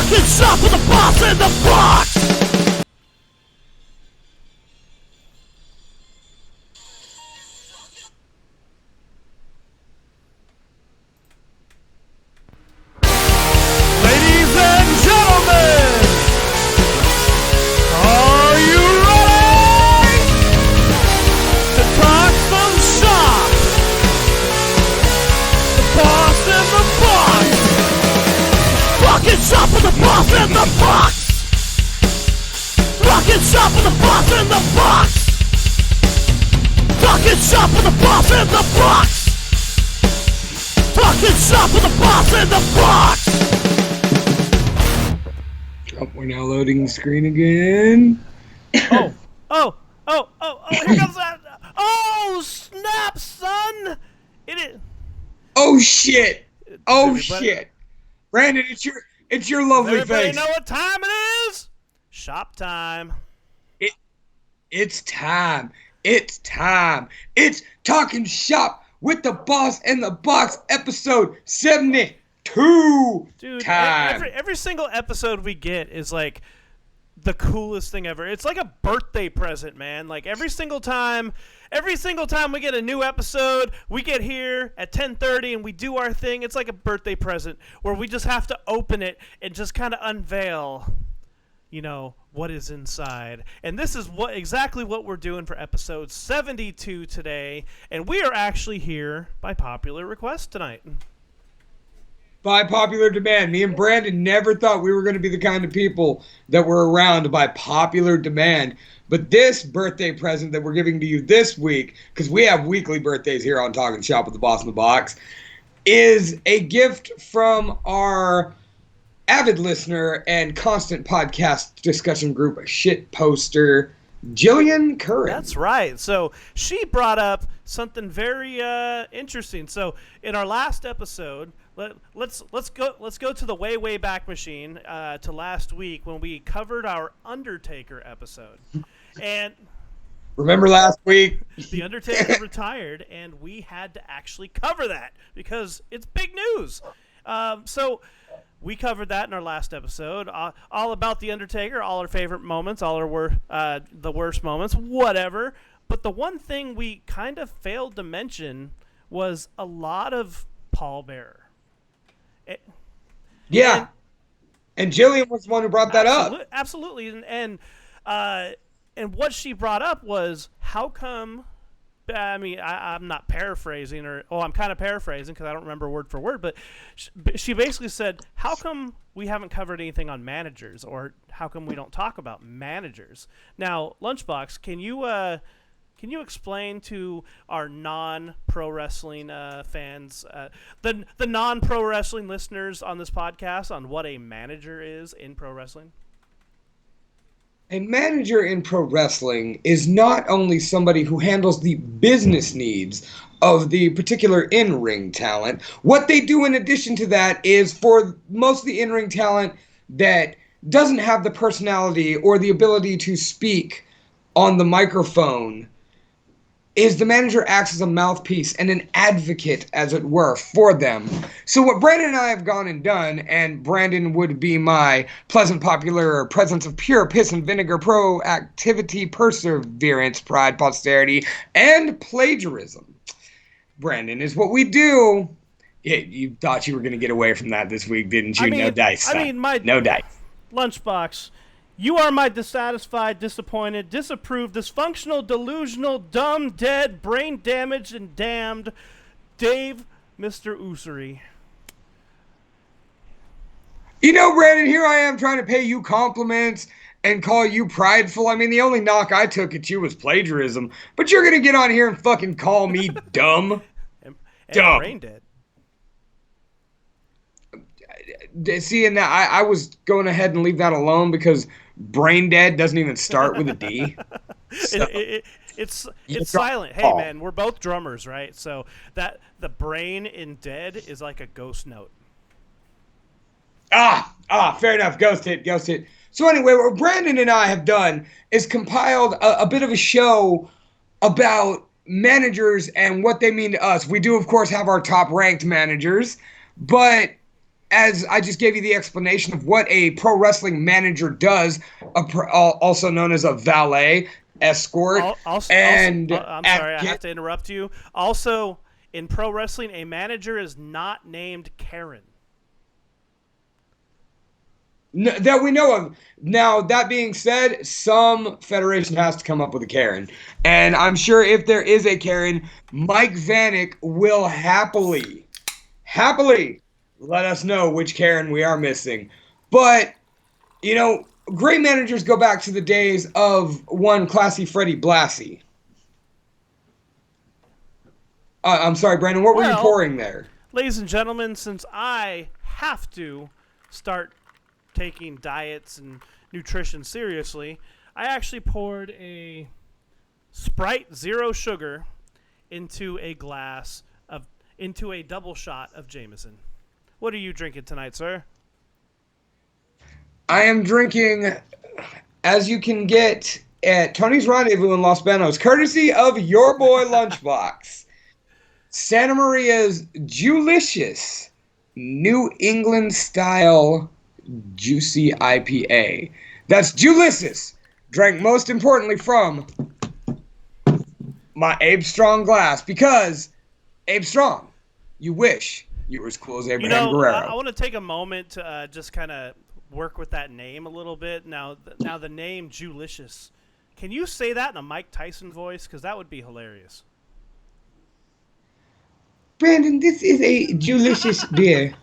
Fucking shop with the boss in the box! Ladies and gentlemen, are you ready to talk some shop? The boss in the box! Fucking shop with the boss in the box! Fucking shop with the boss in the box! Fucking shop with the boss in the box! Fucking shop with the boss in the box! Oh, we're now loading the screen again. Oh, here comes that. Oh, snap, son! It is. Oh shit! Oh Everybody- shit! Brandon, it's your lovely Everybody face. know what time it is? Shop time. It's time. It's time. It's Talking Shop with the Boss in the Box, episode 72. Dude, time. every single episode we get is like the coolest thing ever. It's like a birthday present, man. Like every single time we get a new episode, we get here at 10:30 and we do our thing. It's like a birthday present where we just have to open it and just kind of unveil, what is inside. And this is exactly what we're doing for episode 72 today. And we are actually here by popular request tonight. By popular demand. Me and Brandon never thought we were going to be the kind of people that were around by popular demand. But this birthday present that we're giving to you this week, because we have weekly birthdays here on Talking Shop with the Boss in the Box, is a gift from our avid listener and constant podcast discussion group, shit poster, Jillian Curran. That's right. So she brought up something very interesting. So in our last episode, let's go to the way back machine to last week when we covered our Undertaker episode, and Remember last week? the Undertaker retired, and we had to actually cover that because it's big news. So we covered that in our last episode, all about the Undertaker, all our favorite moments, all our the worst moments, whatever. But the one thing we kind of failed to mention was a lot of Paul Bearer. Yeah. And Jillian was the one who brought that up. Absolutely. And what she brought up was, how come, I'm not paraphrasing, I'm kind of paraphrasing because I don't remember word for word, but she basically said, how come we haven't covered anything on managers, or how come we don't talk about managers? Now, Lunchbox, can you explain to our non-pro wrestling fans, the non-pro wrestling listeners on this podcast, on what a manager is in pro wrestling? A manager in pro wrestling is not only somebody who handles the business needs of the particular in-ring talent. What they do in addition to that is, for most of the in-ring talent that doesn't have the personality or the ability to speak on the microphone, is the manager acts as a mouthpiece and an advocate, as it were, for them. So what Brandon and I have gone and done, and Brandon would be my pleasant, popular presence of pure piss and vinegar, proactivity, perseverance, pride, posterity, and plagiarism. Brandon, is what we do. Yeah, you thought you were going to get away from that this week, didn't you? No dice, son. No dice. Lunchbox, you are my dissatisfied, disappointed, disapproved, dysfunctional, delusional, dumb, dead, brain damaged, and damned Dave, Mr. Usury. Brandon, here I am trying to pay you compliments and call you prideful. The only knock I took at you was plagiarism. But you're going to get on here and fucking call me dumb. And dumb. Brain dead. See, and I was going ahead and leave that alone because brain dead doesn't even start with a D. So, it's silent. Hey, man, we're both drummers, right? So that the brain in dead is like a ghost note. Fair enough. Ghost hit. So anyway, what Brandon and I have done is compiled a bit of a show about managers and what they mean to us. We do, of course, have our top-ranked managers, but as I just gave you the explanation of what a pro wrestling manager does, also known as a valet, escort, and I'm sorry, I have to interrupt you. Also, in pro wrestling, a manager is not named Karen. That we know of. Now, that being said, some federation has to come up with a Karen. And I'm sure if there is a Karen, Mike Vanek will happily let us know which Karen we are missing. But, you know, great managers go back to the days of one classy Freddie Blassie. I'm sorry, Brandon, what were you pouring there? Ladies and gentlemen, since I have to start taking diets and nutrition seriously, I actually poured a Sprite Zero Sugar into a double shot of Jameson. What are you drinking tonight, sir? I am drinking, as you can get at Tony's Rendezvous in Los Banos, courtesy of your boy Lunchbox, Santa Maria's Julicious New England style juicy IPA. That's Julicious, drank most importantly from my Abe Strong glass, because Abe Strong, you wish you were as cool as Abraham Guerrero. I want to take a moment to just kind of work with that name a little bit. Now the name Julicious. Can you say that in a Mike Tyson voice? Because that would be hilarious. Brandon, this is a Julicious beer.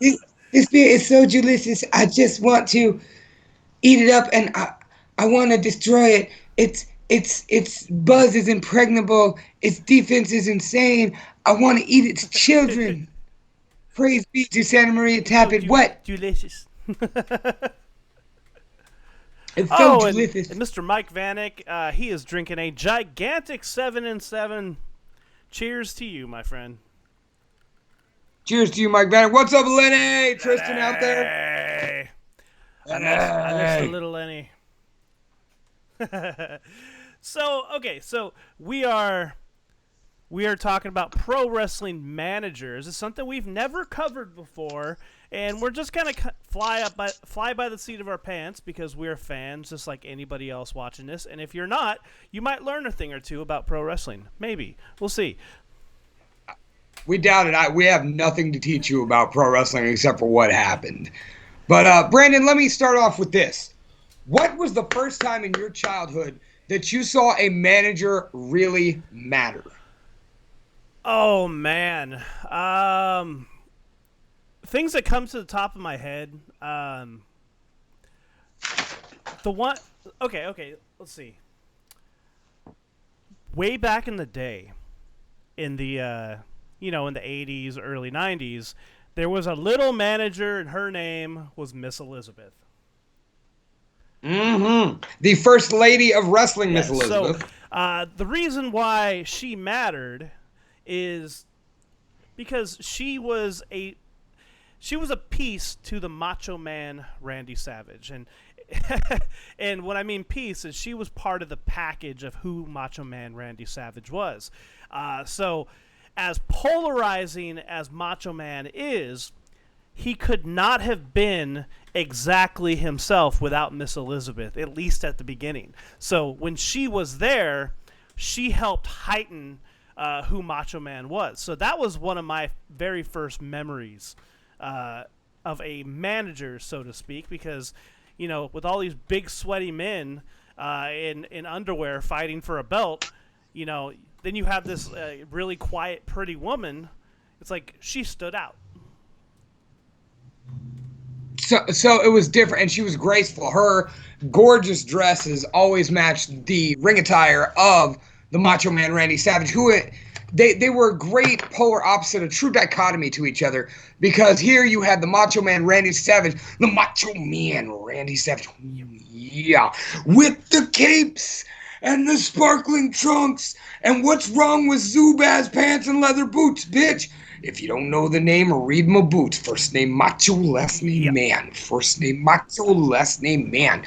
This beer is so delicious. I just want to eat it up, and I want to destroy it. Its buzz is impregnable. Its defense is insane. I want to eat its children. Praise be to Santa Maria Tappet. What? Delicious. It's so delicious. And Mr. Mike Vanek, he is drinking a gigantic 7-7. Cheers to you, my friend. Cheers to you, Mike Vanek. What's up, Lenny? Tristan out there? Hey. I miss the little Lenny. So we are talking about pro wrestling managers. It's something we've never covered before, and we're just gonna fly by the seat of our pants because we're fans, just like anybody else watching this. And if you're not, you might learn a thing or two about pro wrestling. Maybe we'll see. We doubt it. We have nothing to teach you about pro wrestling except for what happened. But Brandon, let me start off with this. What was the first time in your childhood that you saw a manager really matter? Oh, man. Things that come to the top of my head. Okay, let's see. Way back in the day, in the, in the 80s, early 90s, there was a little manager, and her name was Miss Elizabeth. Mm-hmm. The first lady of wrestling, Miss Elizabeth. So, the reason why she mattered is because she was a piece to the Macho Man Randy Savage, and and what I mean piece is she was part of the package of who Macho Man Randy Savage was. So as polarizing as Macho Man is, he could not have been exactly himself without Miss Elizabeth, at least at the beginning. So when she was there, she helped heighten who Macho Man was. So that was one of my very first memories of a manager, so to speak, because, with all these big sweaty men in underwear fighting for a belt, then you have this really quiet, pretty woman. It's like she stood out. So it was different, and she was graceful. Her gorgeous dresses always matched the ring attire of the Macho Man Randy Savage, who they were a great polar opposite, a true dichotomy to each other, because here you had the Macho Man Randy Savage, yeah, with the capes and the sparkling trunks, and what's wrong with Zubaz pants and leather boots, bitch? If you don't know the name, read my boots. First name Macho, last name Man. First name Macho, last name Man.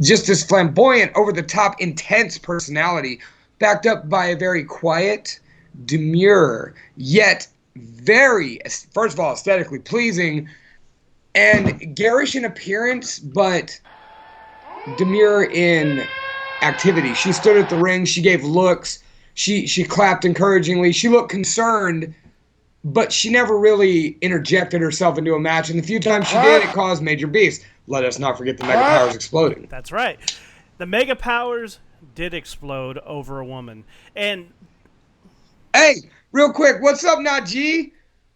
Just this flamboyant, over-the-top, intense personality, backed up by a very quiet, demure, yet very, first of all, aesthetically pleasing and garish in appearance, but demure in activity. She stood at the ring. She gave looks. She clapped encouragingly. She looked concerned, but she never really interjected herself into a match. And the few times she did, it caused major beefs. Let us not forget the Mega Powers exploding. That's right. The Mega Powers did explode over a woman. And hey, real quick, what's up, Najee?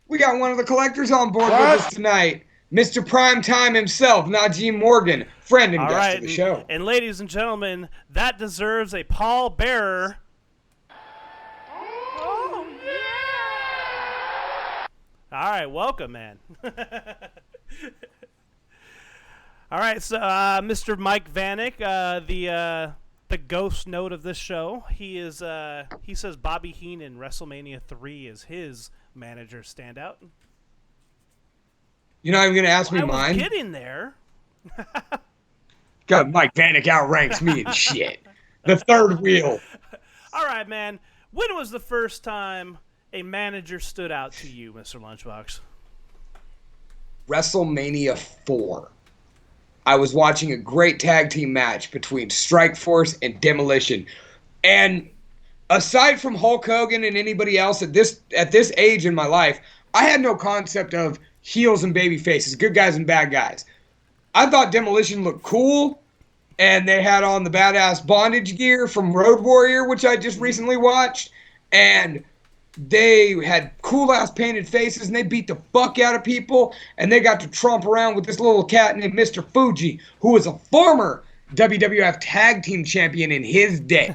We got one of the collectors on board with us tonight. Mr. Primetime himself, Najee Morgan, friend and guest of the show. And ladies and gentlemen, that deserves a pallbearer. Oh, yeah! All right, welcome, man. All right, so Mr. Mike Vanek, the ghost note of this show, he says Bobby Heenan WrestleMania 3 is his manager standout. You're not even going to ask me mine? I was getting there. God, Mike Vanek outranks me and shit. The third wheel. All right, man. When was the first time a manager stood out to you, Mr. Lunchbox? WrestleMania 4. I was watching a great tag team match between Strikeforce and Demolition. And aside from Hulk Hogan and anybody else at this age in my life, I had no concept of heels and baby faces, good guys and bad guys. I thought Demolition looked cool, and they had on the badass bondage gear from Road Warrior, which I just recently watched, and they had cool-ass painted faces, and they beat the fuck out of people, and they got to tromp around with this little cat named Mr. Fuji, who was a former WWF Tag Team Champion in his day.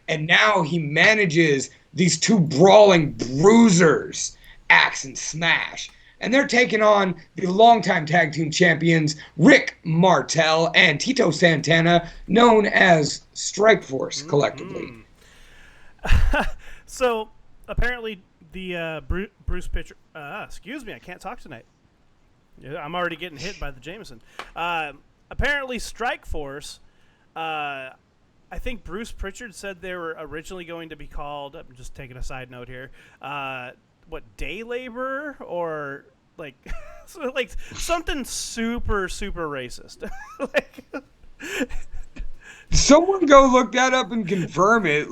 And now he manages these two brawling bruisers, Axe and Smash. And they're taking on the longtime tag team champions, Rick Martel and Tito Santana, known as Strikeforce collectively. So, apparently, the Bruce Pitcher... excuse me, I can't talk tonight. I'm already getting hit by the Jameson. Apparently, Strikeforce... I think Bruce Pritchard said they were originally going to be called... I'm just taking a side note here. Day labor? Or, like something super, super racist. Someone go look that up and confirm it.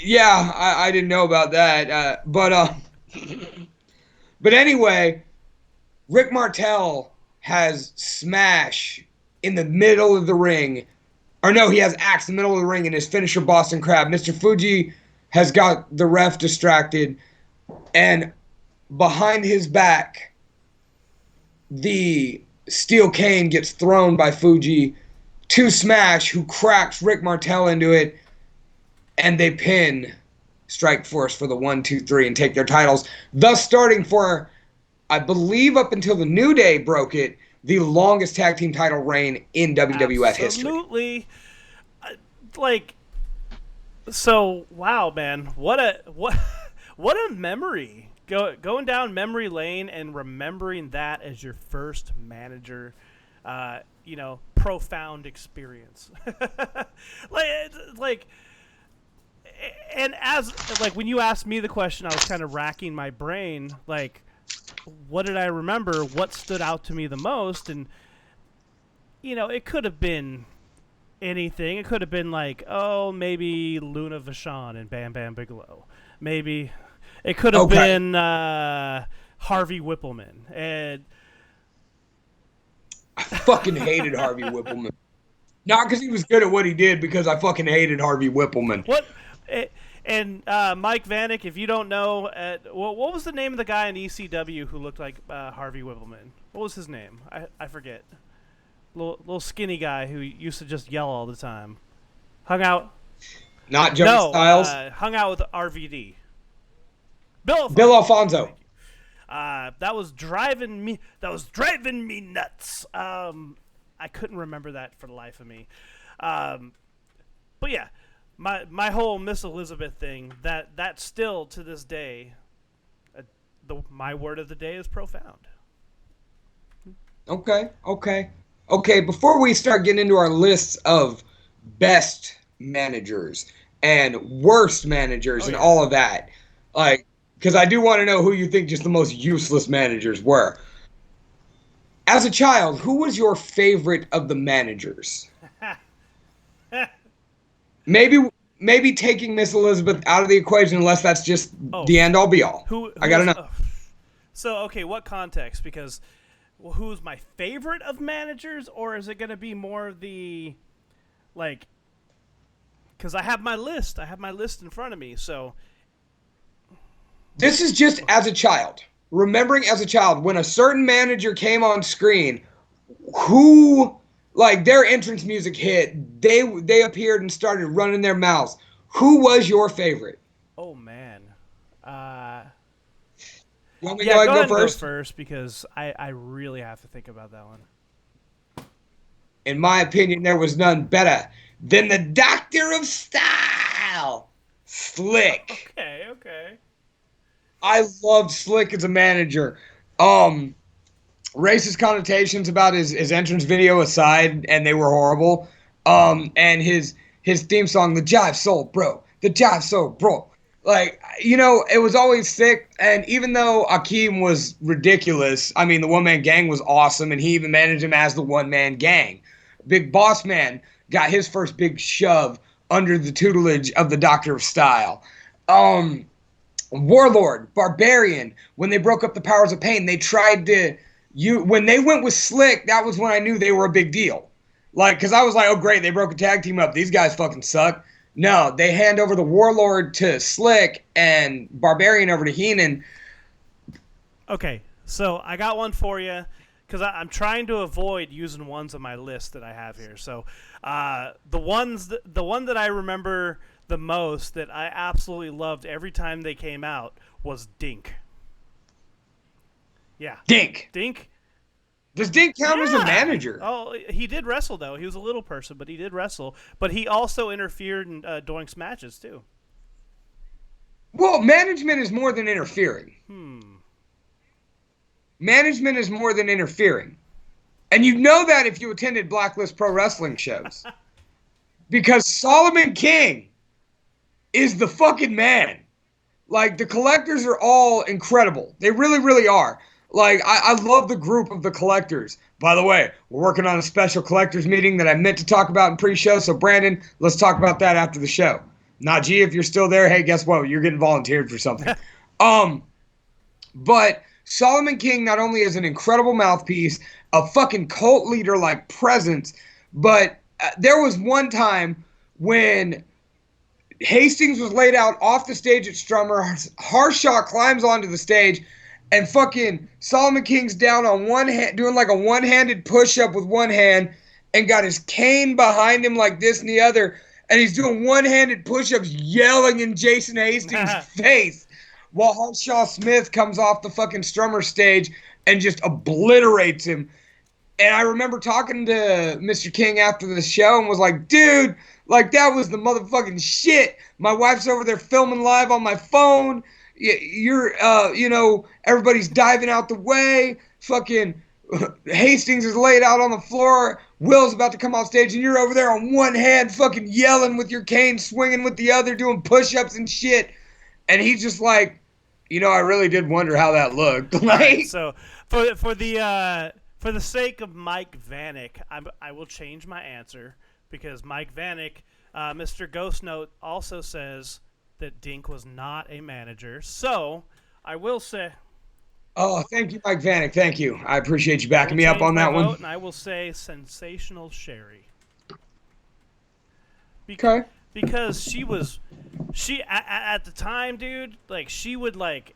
Yeah, I didn't know about that. But anyway, Rick Martel has Smash in the middle of the ring. Or no, he has Axe in the middle of the ring and his finisher, Boston Crab. Mr. Fuji has got the ref distracted. And behind his back, the steel cane gets thrown by Fuji to Smash, who cracks Rick Martel into it. And they pin Strikeforce for the 1, 2, 3 and take their titles. Thus starting for, I believe up until the New Day broke it, the longest tag team title reign in WWF history. Absolutely. So wow, man, what a memory. Going down memory lane and remembering that as your first manager, profound experience. And as when you asked me the question, I was kind of racking my brain, what did I remember? What stood out to me the most? And, it could have been anything. It could have been maybe Luna Vachon and Bam Bam Bigelow. Maybe it could have been Harvey Whippleman. And I fucking hated Harvey Whippleman. Not because he was good at what he did, because I fucking hated Harvey Whippleman. What? And Mike Vanek, if you don't know, what was the name of the guy in ECW who looked like Harvey Whippleman? What was his name? I forget. Little skinny guy who used to just yell all the time. Hung out. Not Joey Styles. Hung out with RVD. Bill Alfonso. That was driving me nuts. I couldn't remember that for the life of me. But yeah. My whole Miss Elizabeth thing, that still to this day, my word of the day is profound. Okay. Before we start getting into our lists of best managers and worst managers Oh and yeah. all of that. Like, because I do want to know who you think just the most useless managers were. As a child, who was your favorite of the managers? Maybe maybe taking Miss Elizabeth out of the equation unless that's just Oh, the end all be all. who I gotta was? know. So okay, what context? Because who's my favorite of managers, or is it going to be more of the like? Because I have my list. I have my list in front of me. So This is just as a child. Remembering as a child when a certain manager came on screen, who like their entrance music hit, they appeared and started running their mouths. Who was your favorite? oh man. Uh, You want me to yeah, go ahead go and ahead go and go first? first because I really have to think about that one. In my opinion, there was none better than the Doctor of Style, Slick. Okay, okay. I loved Slick as a manager. Um, Racist connotations about his entrance video aside, and they were horrible. And his theme song, the Jive Soul Bro, the Jive Soul Bro. Like, it was always sick. And even though Akeem was ridiculous, I mean, the one man gang was awesome, and he even managed him as the one man gang. Big Boss Man got his first big shove under the tutelage of the Doctor of Style. Um, Warlord, Barbarian, when they broke up the Powers of Pain, they tried to when they went with Slick, that was when I knew they were a big deal. Like, cause I was like, oh great, they broke a tag team up. These guys fucking suck. No, they hand over the Warlord to Slick and Barbarian over to Heenan. Okay, so I got one for you because I'm trying to avoid using ones on my list that I have here. So the one that I remember the most that I absolutely loved every time they came out was Dink. Yeah, Dink. Dink. Does Dink count as a manager? Oh, he did wrestle though. He was a little person, but he did wrestle. But he also interfered in Doink's matches too. Well, management is more than interfering. Management is more than interfering. And you know that if you attended Blacklist Pro Wrestling shows. Because Solomon King is the fucking man. Like, the collectors are all incredible. They really, really are. Like, I love the group of the collectors. By the way, we're working on a special collectors meeting that I meant to talk about in pre-show. So, Brandon, let's talk about that after the show. Najee, if you're still there, hey, guess what? You're getting volunteered for something. But Solomon King not only is an incredible mouthpiece, a fucking cult leader like presence, but there was one time when Hastings was laid out off the stage at Strummer. Harshaw climbs onto the stage, and fucking Solomon King's down on one hand, doing like a one-handed push-up with one hand, and got his cane behind him like this and the other, and he's doing one-handed push-ups, yelling in Jason Hastings' face, while Harshaw Smith comes off the fucking Strummer stage and just obliterates him. And I remember talking to Mr. King after the show and was like, dude, like that was the motherfucking shit. My wife's over there filming live on my phone. You're, everybody's diving out the way. Fucking Hastings is laid out on the floor. Will's about to come off stage and you're over there on one hand fucking yelling with your cane, swinging with the other, doing push-ups and shit. And he's just like, I really did wonder how that looked. Like, right, so for the sake of Mike Vanek, I will change my answer because Mike Vanek, Mr. Ghost Note, also says that Dink was not a manager. So I will say. Oh, thank you, Mike Vanek. Thank you. I appreciate you backing me up on that one. And I will say Sensational Sherry. Okay. Because she at the time, dude, like she would like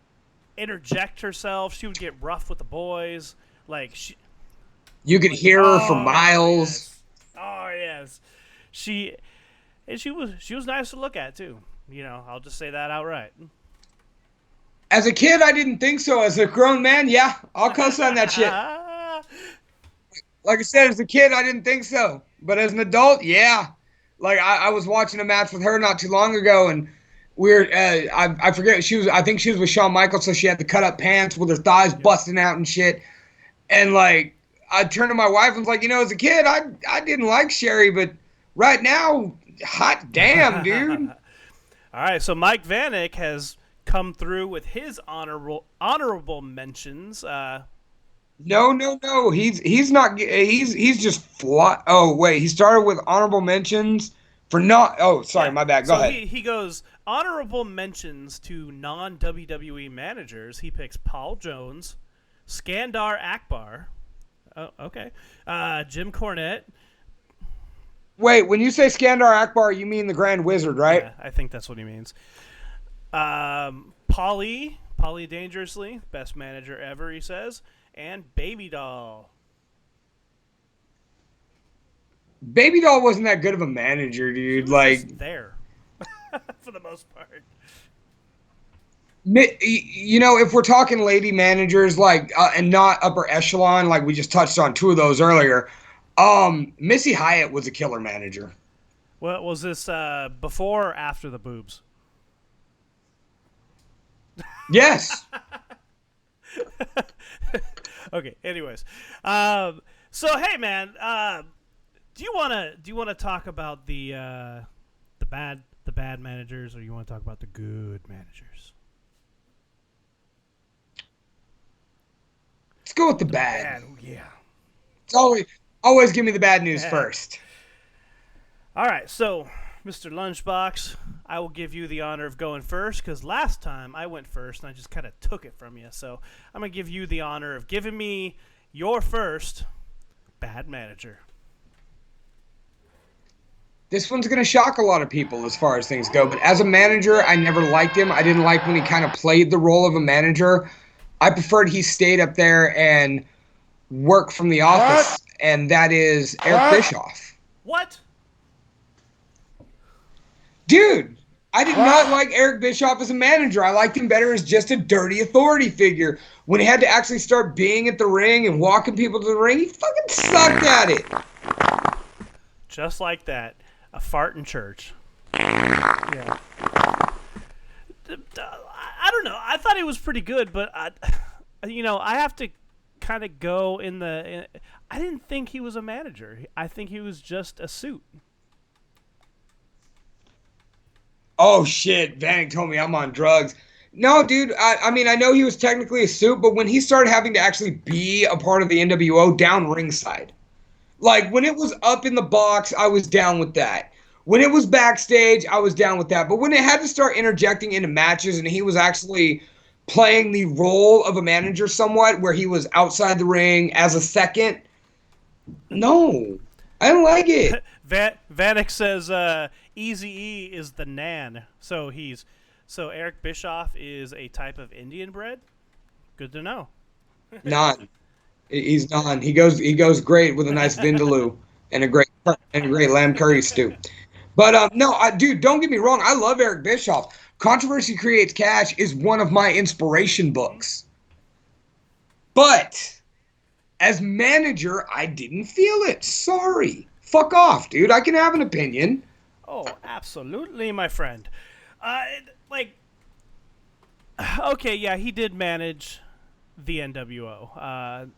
interject herself. She would get rough with the boys. You could hear her for miles. Yes. Oh yes, she was nice to look at too. I'll just say that outright. As a kid, I didn't think so. As a grown man, yeah, I'll co-sign that shit. Like I said, as a kid, I didn't think so. But as an adult, yeah. Like I was watching a match with her not too long ago, and I forget I think she was with Shawn Michaels, so she had the cut up pants with her thighs busting out and shit. And like I turned to my wife and was like, as a kid, I didn't like Sherry, but right now hot damn, dude. All right, so Mike Vanek has come through with his honorable mentions. No, no, no. He's not. He's just fly. Oh wait, he started with honorable mentions for not. Oh, sorry, Yeah, my bad. Go so ahead. he goes honorable mentions to non WWE managers. He picks Paul Jones, Skandar Akbar. Oh, okay. Jim Cornette. Wait, when you say Skandar Akbar, you mean the Grand Wizard, right? Yeah, I think that's what he means. Paulie Dangerously, best manager ever, he says, and Baby Doll. Baby Doll wasn't that good of a manager, He dude. was Like, just there for the most part. you know, if we're talking lady managers, like, and not upper echelon, like we just touched on two of those earlier. Missy Hyatt was a killer manager. Well, was this before or after the boobs? Yes. Okay. Anyways, so hey, man, do you wanna talk about the bad managers, or you want to talk about the good managers? Let's go with the bad. Yeah. It's always give me the bad news first. All right, so Mr. Lunchbox, I will give you the honor of going first because last time I went first and I just kind of took it from you. So I'm going to give you the honor of giving me your first bad manager. This one's going to shock a lot of people as far as things go, but as a manager, I never liked him. I didn't like when he kind of played the role of a manager. I preferred he stayed up there and worked from the office, and that is Eric Bischoff. What? Dude, I did not like Eric Bischoff as a manager. I liked him better as just a dirty authority figure. When he had to actually start being at the ring and walking people to the ring, he fucking sucked at it. Just like that. A fart in church. Yeah. I don't know. I thought he was pretty good, but I have to kind of go in the. I didn't think he was a manager. I think he was just a suit. Oh shit, Vanek told me I'm on drugs. No, dude, I mean, I know he was technically a suit, but when he started having to actually be a part of the NWO down ringside, like when it was up in the box, I was down with that. When it was backstage, I was down with that. But when it had to start interjecting into matches and he was actually playing the role of a manager somewhat, where he was outside the ring as a second, no, I don't like it. Vanek says Eazy-E is the Nan. So Eric Bischoff is a type of Indian bread? Good to know. Non. He's non. He goes great with a nice vindaloo and a great lamb curry stew. But no, dude, don't get me wrong. I love Eric Bischoff. Controversy Creates Cash is one of my inspiration books. But as manager, I didn't feel it. Sorry. Fuck off, dude. I can have an opinion. Oh, absolutely, my friend. Okay, yeah, he did manage the NWO.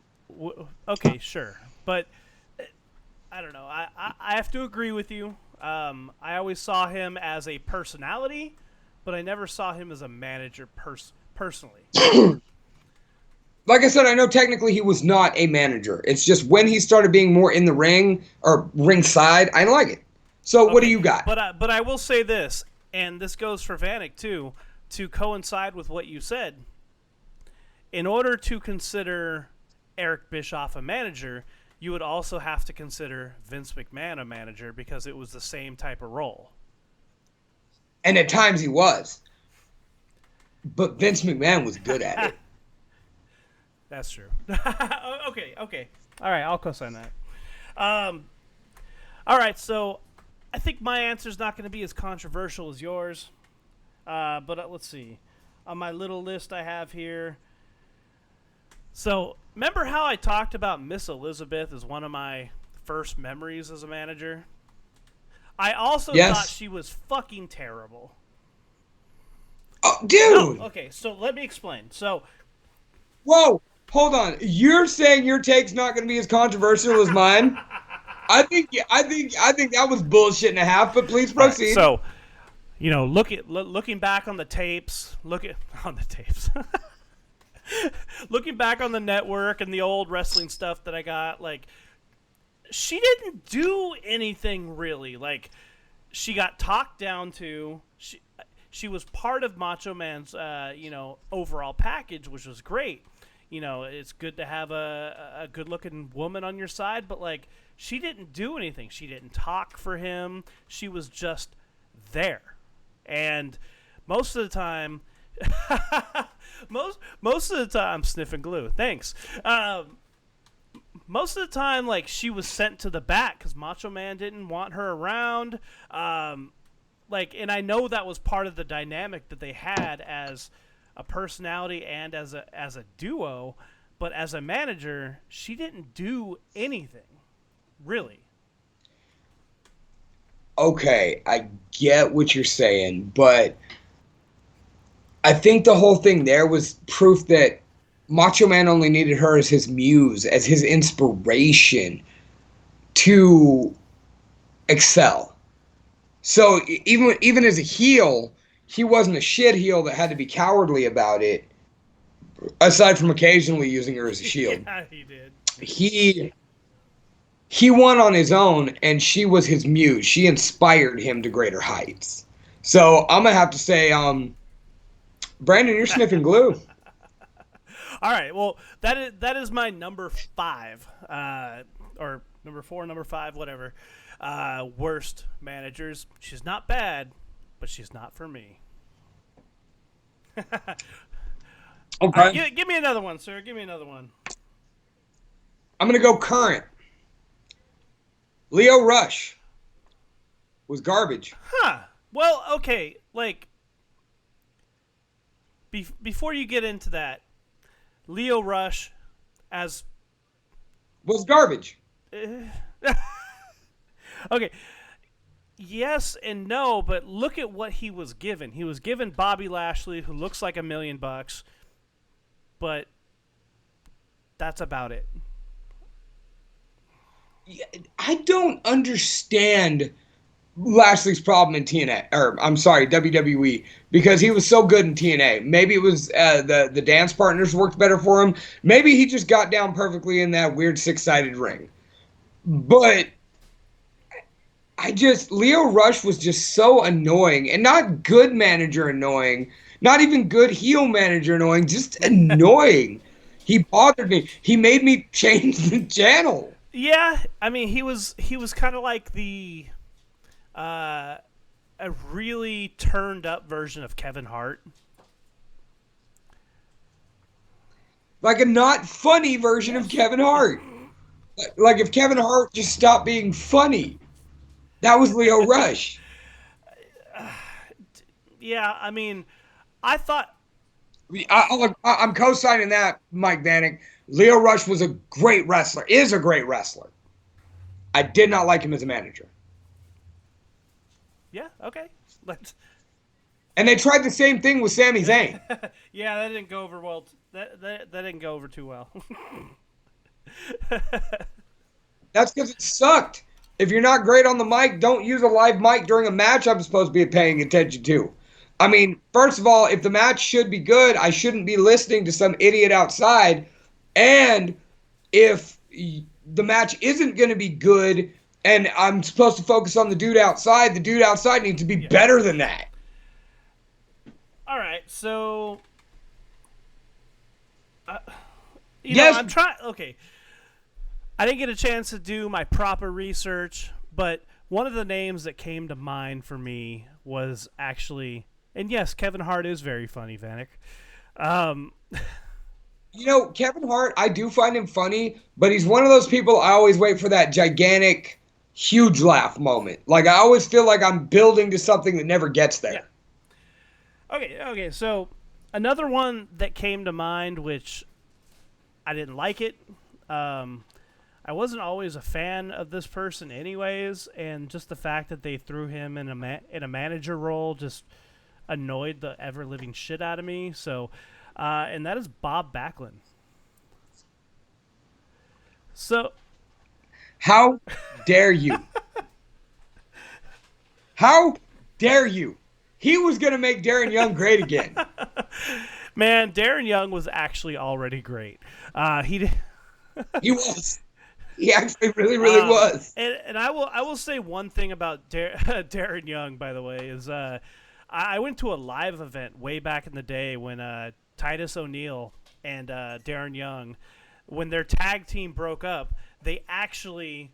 Okay, sure. But I don't know. I have to agree with you. I always saw him as a personality, but I never saw him as a manager personally. Like I said, I know technically he was not a manager. It's just when he started being more in the ring or ringside, I like it. So what do you got? But I will say this, and this goes for Vanek too, to coincide with what you said. In order to consider Eric Bischoff a manager, you would also have to consider Vince McMahon a manager because it was the same type of role. And at times he was. But Vince McMahon was good at it. That's true. Okay. All right, I'll co-sign that. All right, so I think my answer is not going to be as controversial as yours. But let's see. On my little list I have here. So, remember how I talked about Miss Elizabeth as one of my first memories as a manager? I also thought she was fucking terrible. Oh, dude! No, okay, so let me explain. So, whoa, hold on. You're saying your take's not going to be as controversial as mine? I think that was bullshit and a half. But please All right, proceed. so looking back on the tapes, look at on the tapes. Looking back on the network and the old wrestling stuff that I got, like she didn't do anything really. Like she got talked down to. She was part of Macho Man's overall package, which was great. It's good to have a good looking woman on your side, but like she didn't do anything. She didn't talk for him. She was just there. And most of the time most of the time I'm sniffing glue. Thanks. Most of the time, like she was sent to the back because Macho Man didn't want her around. And I know that was part of the dynamic that they had as a personality and as a duo, but as a manager, she didn't do anything, really. Okay, I get what you're saying, but I think the whole thing there was proof that Macho Man only needed her as his muse, as his inspiration to excel. So even as a heel, he wasn't a shit heel that had to be cowardly about it. Aside from occasionally using her as a shield, Yeah, he did. he he won on his own, and she was his muse. She inspired him to greater heights. So I'm gonna have to say, Brandon, you're sniffing glue. All right. Well, that is my number five, or number four, number five, whatever. Worst managers. She's not bad, but she's not for me. All right, Okay, give me another one, sir. Give me another one. I'm gonna go current. Leo Rush was garbage. Huh. Well, okay. Like, before you get into that, Leo Rush as Was garbage. okay. Yes and no, but look at what he was given. He was given Bobby Lashley, who looks like $1,000,000, but that's about it. I don't understand Lashley's problem in TNA, or I'm sorry, WWE, because he was so good in TNA. Maybe it was the dance partners worked better for him. Maybe he just got down perfectly in that weird six-sided ring. But Leo Rush was just so annoying, and not good manager annoying, not even good heel manager annoying, just annoying. He bothered me. He made me change the channel. Yeah, I mean he was kind of like uh, a really turned up version of Kevin Hart. Like a not funny version of Yes. Kevin Hart. Like if Kevin Hart just stopped being funny, that was Leo Rush. Yeah, I mean, I thought I'm co-signing that, Mike Vanek. Leo Rush was a great wrestler, is a great wrestler. I did not like him as a manager. yeah, okay. Let's And they tried the same thing with Sami Zayn. Yeah, that didn't go over well. That didn't go over too well. That's because it sucked. If you're not great on the mic, don't use a live mic during a match I'm supposed to be paying attention to. I mean, first of all, if the match should be good, I shouldn't be listening to some idiot outside. And if the match isn't going to be good and I'm supposed to focus on the dude outside needs to be Yeah. better than that. All right, so Yes. I'm trying. Okay, I didn't get a chance to do my proper research, but one of the names that came to mind for me was actually, and yes, Kevin Hart is very funny, Vanek. Um, Kevin Hart, I do find him funny, but he's one of those people I always wait for that gigantic, huge laugh moment. Like, I always feel like I'm building to something that never gets there. Yeah. Okay, so another one that came to mind, which I didn't like it. I wasn't always a fan of this person, anyways, and just the fact that they threw him in a manager role just annoyed the ever living shit out of me. So, and that is Bob Backlund. So, How dare you? How dare you? He was going to make Darren Young great again. Man, Darren Young was actually already great. He He was. He actually really, really was. and I will say one thing about Darren Young, by the way, is I went to a live event way back in the day when Titus O'Neil and Darren Young, when their tag team broke up, they actually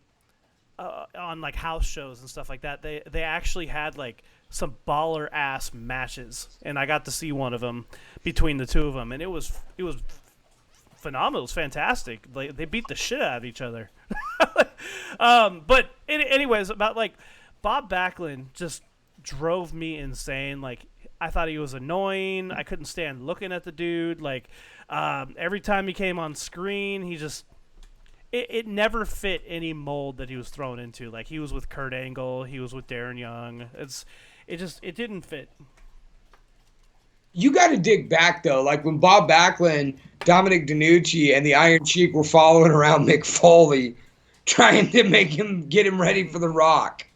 on like house shows and stuff like that, they actually had like some baller ass matches, and I got to see one of them between the two of them, and it was phenomenal. It was fantastic. They beat the shit out of each other. But anyways, about like Bob Backlund just drove me insane. Like I thought he was annoying. I couldn't stand looking at the dude. Like every time he came on screen, he just it never fit any mold that he was thrown into. Like he was with Kurt Angle, he was with Darren Young. It didn't fit. You got to dig back though. Like when Bob Backlund, Dominic DeNucci, and the Iron Sheik were following around Mick Foley, trying to get him ready for The Rock.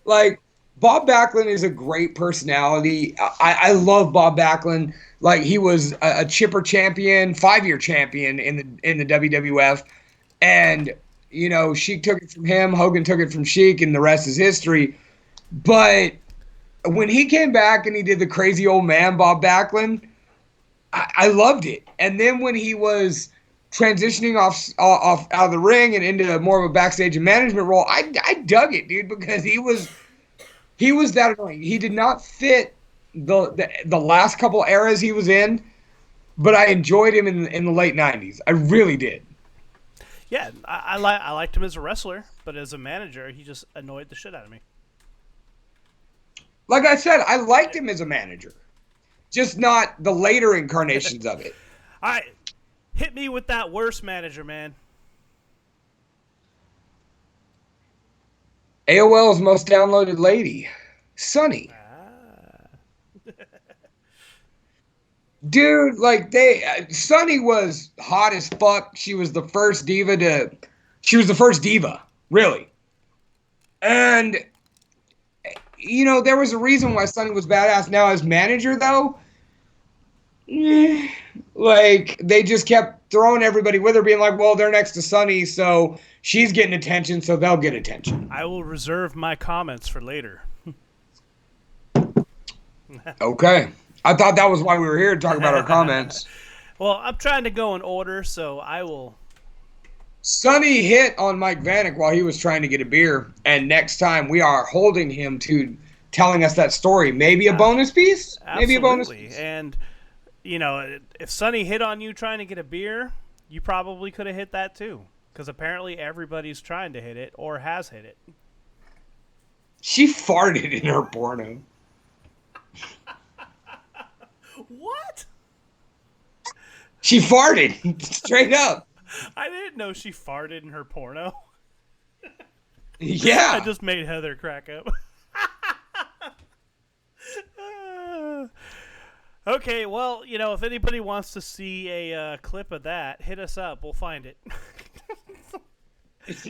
Like Bob Backlund is a great personality. I love Bob Backlund. Like he was a chipper champion, 5-year champion in the WWF, and you know Sheik took it from him, Hogan took it from Sheik, and the rest is history. But when he came back and he did the crazy old man Bob Backlund, I loved it. And then when he was transitioning off out of the ring and into more of a backstage and management role, I dug it, dude, because he was that annoying. He did not fit the last couple eras he was in, but I enjoyed him in the late 90s. I really did. Yeah, I liked him as a wrestler, but as a manager, he just annoyed the shit out of me. Like I said, I liked him as a manager, just not the later incarnations of it. All right, hit me with that worst manager, man. AOL's most downloaded lady, Sunny. Dude, like Sunny was hot as fuck. She was the first diva, really. And you know, there was a reason why Sunny was badass. Now as manager though, like they just kept throwing everybody with her, being like, well, they're next to Sunny, so she's getting attention, so they'll get attention. I will reserve my comments for later. Okay. I thought that was why we were here to talk about our comments. Well, I'm trying to go in order, so I will. Sonny hit on Mike Vanek while he was trying to get a beer, and next time we are holding him to telling us that story. Maybe a bonus piece? Absolutely. Maybe a bonus piece. And, you know, if Sonny hit on you trying to get a beer, you probably could have hit that too, because apparently everybody's trying to hit it or has hit it. She farted in her porno. What? She farted, straight up. I didn't know she farted in her porno. Yeah. I just made Heather crack up. Okay, well, you know, if anybody wants to see a clip of that, hit us up. We'll find it.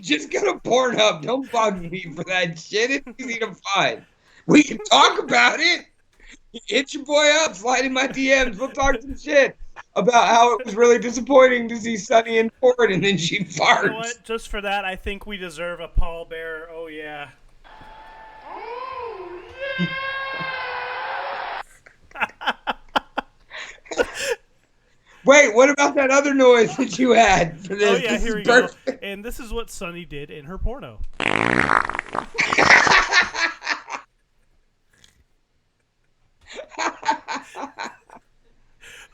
Just go to Pornhub. Don't bug me for that shit. It's easy to find. We can talk about it. Hit your boy up. Slide in my DMs. We'll talk some shit about how it was really disappointing to see Sunny in porn and then she farts. You know what? Just for that, I think we deserve a pallbearer. Oh, yeah. Wait, what about that other noise that you had for this? Oh, yeah, here we go. And this is what Sunny did in her porno.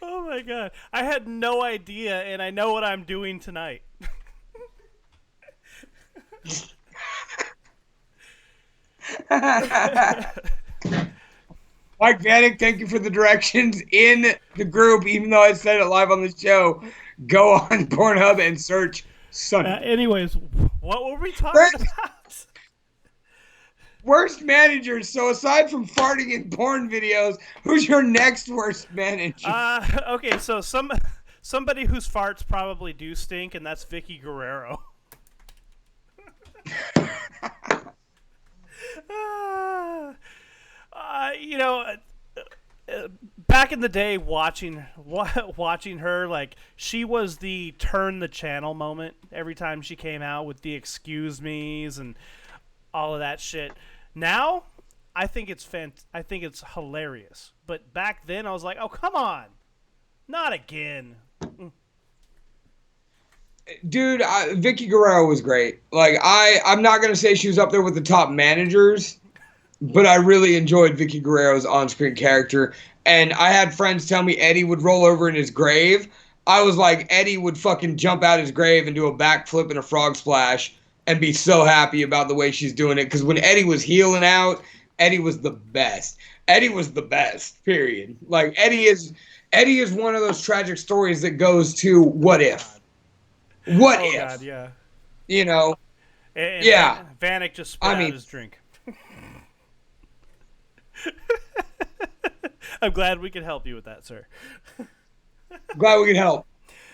Oh, my God. I had no idea, and I know what I'm doing tonight. Mike Vanek, thank you for the directions in the group, even though I said it live on the show. Go on Pornhub and search Sunny. Anyways, what were we talking about? Worst managers. So aside from farting in porn videos, who's your next worst manager? Okay, so somebody whose farts probably do stink, and that's Vicky Guerrero. Uh, you know, back in the day, watching her, like she was the turn the channel moment every time she came out with the excuse me's and all of that shit. Now, I think it's hilarious. But back then, I was like, oh come on, not again. Dude, Vicky Guerrero was great. Like I'm not gonna say she was up there with the top managers, but I really enjoyed Vicky Guerrero's on-screen character. And I had friends tell me Eddie would roll over in his grave. I was like, Eddie would fucking jump out his grave and do a backflip and a frog splash and be so happy about the way she's doing it. Because when Eddie was healing out, Eddie was the best. Eddie was the best. Period. Like Eddie is one of those tragic stories that goes to what if. What Oh if? god, yeah. You know? And Yeah. Vanek just spit out his drink. I'm glad we could help you with that, sir. Glad we could help.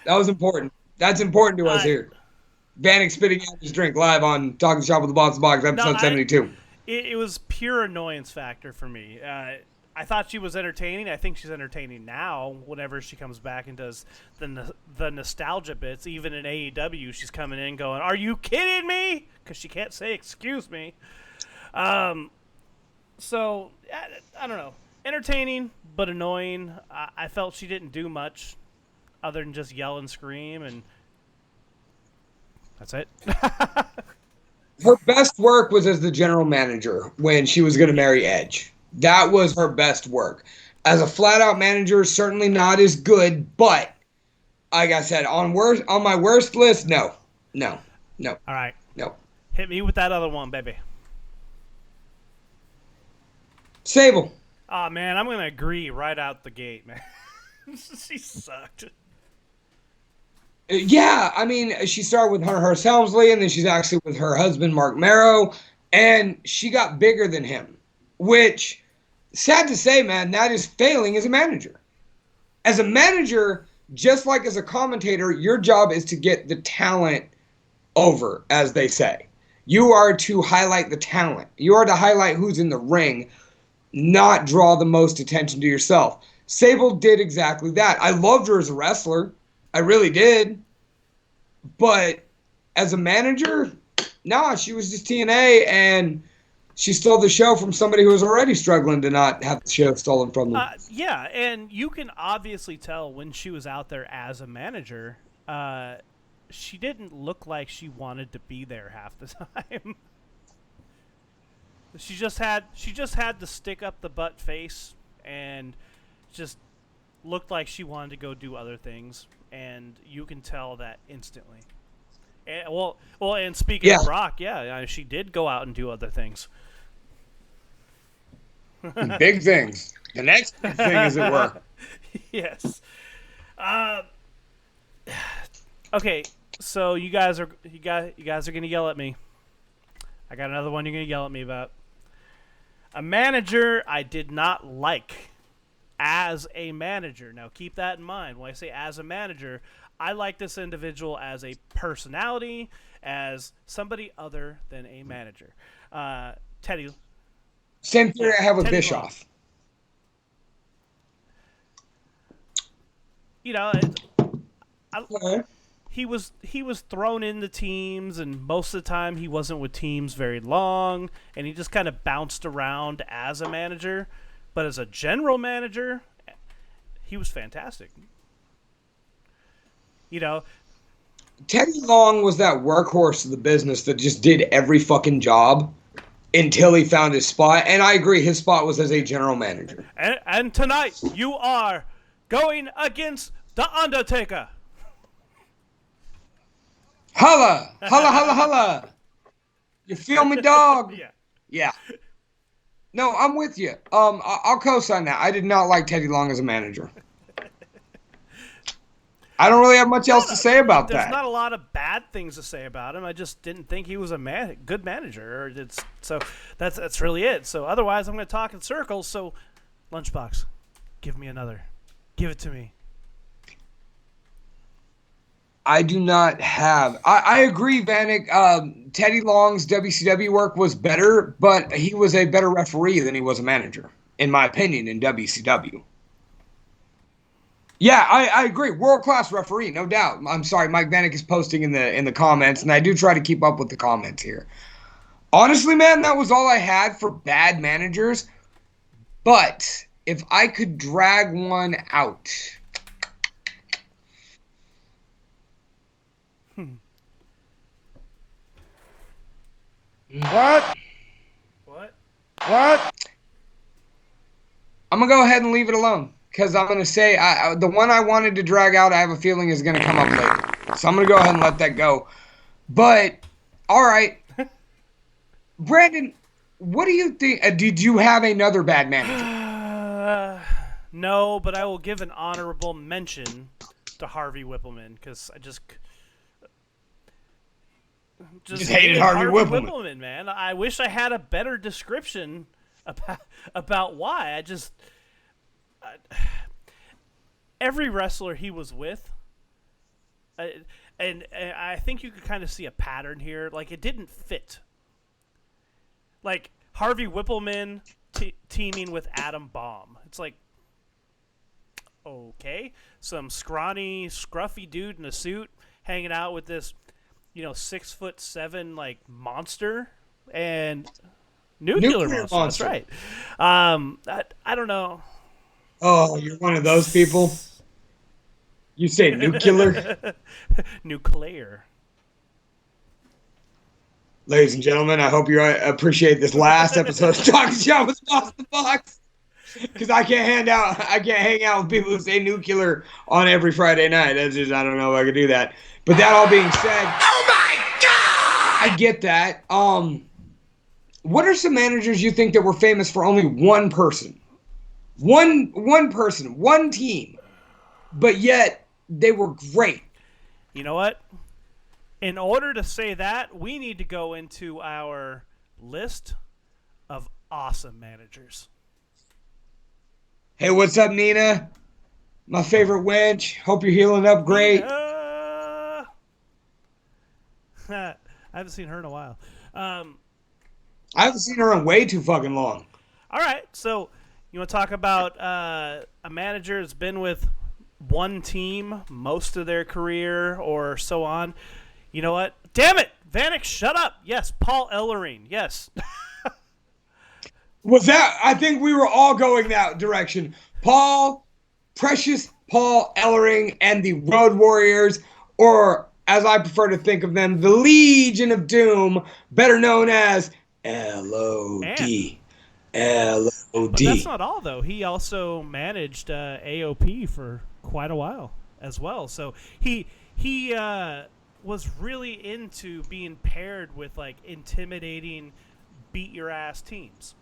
That was important. That's important to us here. Vanek spitting out his drink live on Talking Shop with the Boss Box, episode 72. It was pure annoyance factor for me. I thought she was entertaining. I think she's entertaining now whenever she comes back and does the nostalgia bits. Even in AEW, she's coming in going, are you kidding me? Because she can't say excuse me. So, I don't know. Entertaining, but annoying. I felt she didn't do much other than just yell and scream, and that's it. Her best work was as the general manager when she was going to marry Edge. That was her best work. As a flat-out manager, certainly not as good, but like I said, on my worst list, no. All right. No. Hit me with that other one, baby. Sable. Oh, man, I'm going to agree right out the gate, man. She sucked. Yeah, I mean, she started with Hunter Hearst Helmsley, and then she's actually with her husband, Mark Marrow, and she got bigger than him, which, sad to say, man, that is failing as a manager. As a manager, just like as a commentator, your job is to get the talent over, as they say. You are to highlight the talent. You are to highlight who's in the ring, not draw the most attention to yourself. Sable did exactly that. I loved her as a wrestler. I really did. But as a manager, nah, she was just TNA, and she stole the show from somebody who was already struggling to not have the show stolen from them. Yeah, and you can obviously tell when she was out there as a manager, she didn't look like she wanted to be there half the time. She just had the stick up the butt face, and just looked like she wanted to go do other things, and you can tell that instantly. And, and speaking of Brock, she did go out and do other things. Big things. The next big thing, as it were. Yes. Okay, so you guys are gonna yell at me. I got another one you're gonna yell at me about. A manager I did not like as a manager. Now keep that in mind. When I say as a manager, I like this individual as a personality, as somebody other than a manager. Teddy. Same theory I have with Teddy Bischoff. You know, he was thrown into teams, and most of the time he wasn't with teams very long, and he just kind of bounced around as a manager. But as a general manager, he was fantastic. You know, Teddy Long was that workhorse of the business that just did every fucking job until he found his spot. And I agree, his spot was as a general manager. And tonight you are going against The Undertaker. Holla! Holla, holla, holla! You feel me, dog? Yeah. Yeah. No, I'm with you. I'll co-sign that. I did not like Teddy Long as a manager. I don't really have much else to say about There's that. not a lot of bad things to say about him. I just didn't think he was a good manager. So that's really it. So otherwise, I'm going to talk in circles. So, Lunchbox, give me another. Give it to me. I do not have. I agree, Vanek. Teddy Long's WCW work was better, but he was a better referee than he was a manager, in my opinion, in WCW. Yeah, I agree. World class referee, no doubt. I'm sorry, Mike Vanek is posting in the comments, and I do try to keep up with the comments here. Honestly, man, that was all I had for bad managers. But if I could drag one out, what? What? What? I'm gonna go ahead and leave it alone because I'm gonna say the one I wanted to drag out, I have a feeling is gonna come up later. So I'm gonna go ahead and let that go. But all right, Brandon, what do you think? Did you have another bad manager? No, but I will give an honorable mention to Harvey Whippleman because I just hated Harvey Whippleman, man. I wish I had a better description about why. Every wrestler he was with, and I think you could kind of see a pattern here. Like, it didn't fit. Like, Harvey Whippleman teaming with Adam Bomb. It's like, okay, some scrawny, scruffy dude in a suit hanging out with this, 6'7" like monster and nuclear monster. That's right. I don't know. Oh, you're one of those people. You say nuclear? Nuclear. Ladies and gentlemen, I hope you appreciate this last episode of Talking Shop with Boss the Box. Because I can't hang out with people who say nuclear on every Friday night. That's just, I don't know if I could do that. But that all being said, oh my God, I get that. What are some managers you think that were famous for only one person? One person, one team, but yet they were great. You know what? In order to say that, we need to go into our list of awesome managers. Hey, what's up, Nina? My favorite wench. Hope you're healing up great. I haven't seen her in a while. I haven't seen her in way too fucking long. All right, so you want to talk about a manager that's been with one team most of their career or so on? You know what? Damn it! Vanek, shut up! Yes, Paul Ellering. Yes. Was that? I think we were all going that direction. Precious Paul Ellering and the Road Warriors, or as I prefer to think of them, the Legion of Doom, better known as LOD. LOD. But that's not all, though. He also managed AOP for quite a while as well. So he was really into being paired with like intimidating, beat your ass teams.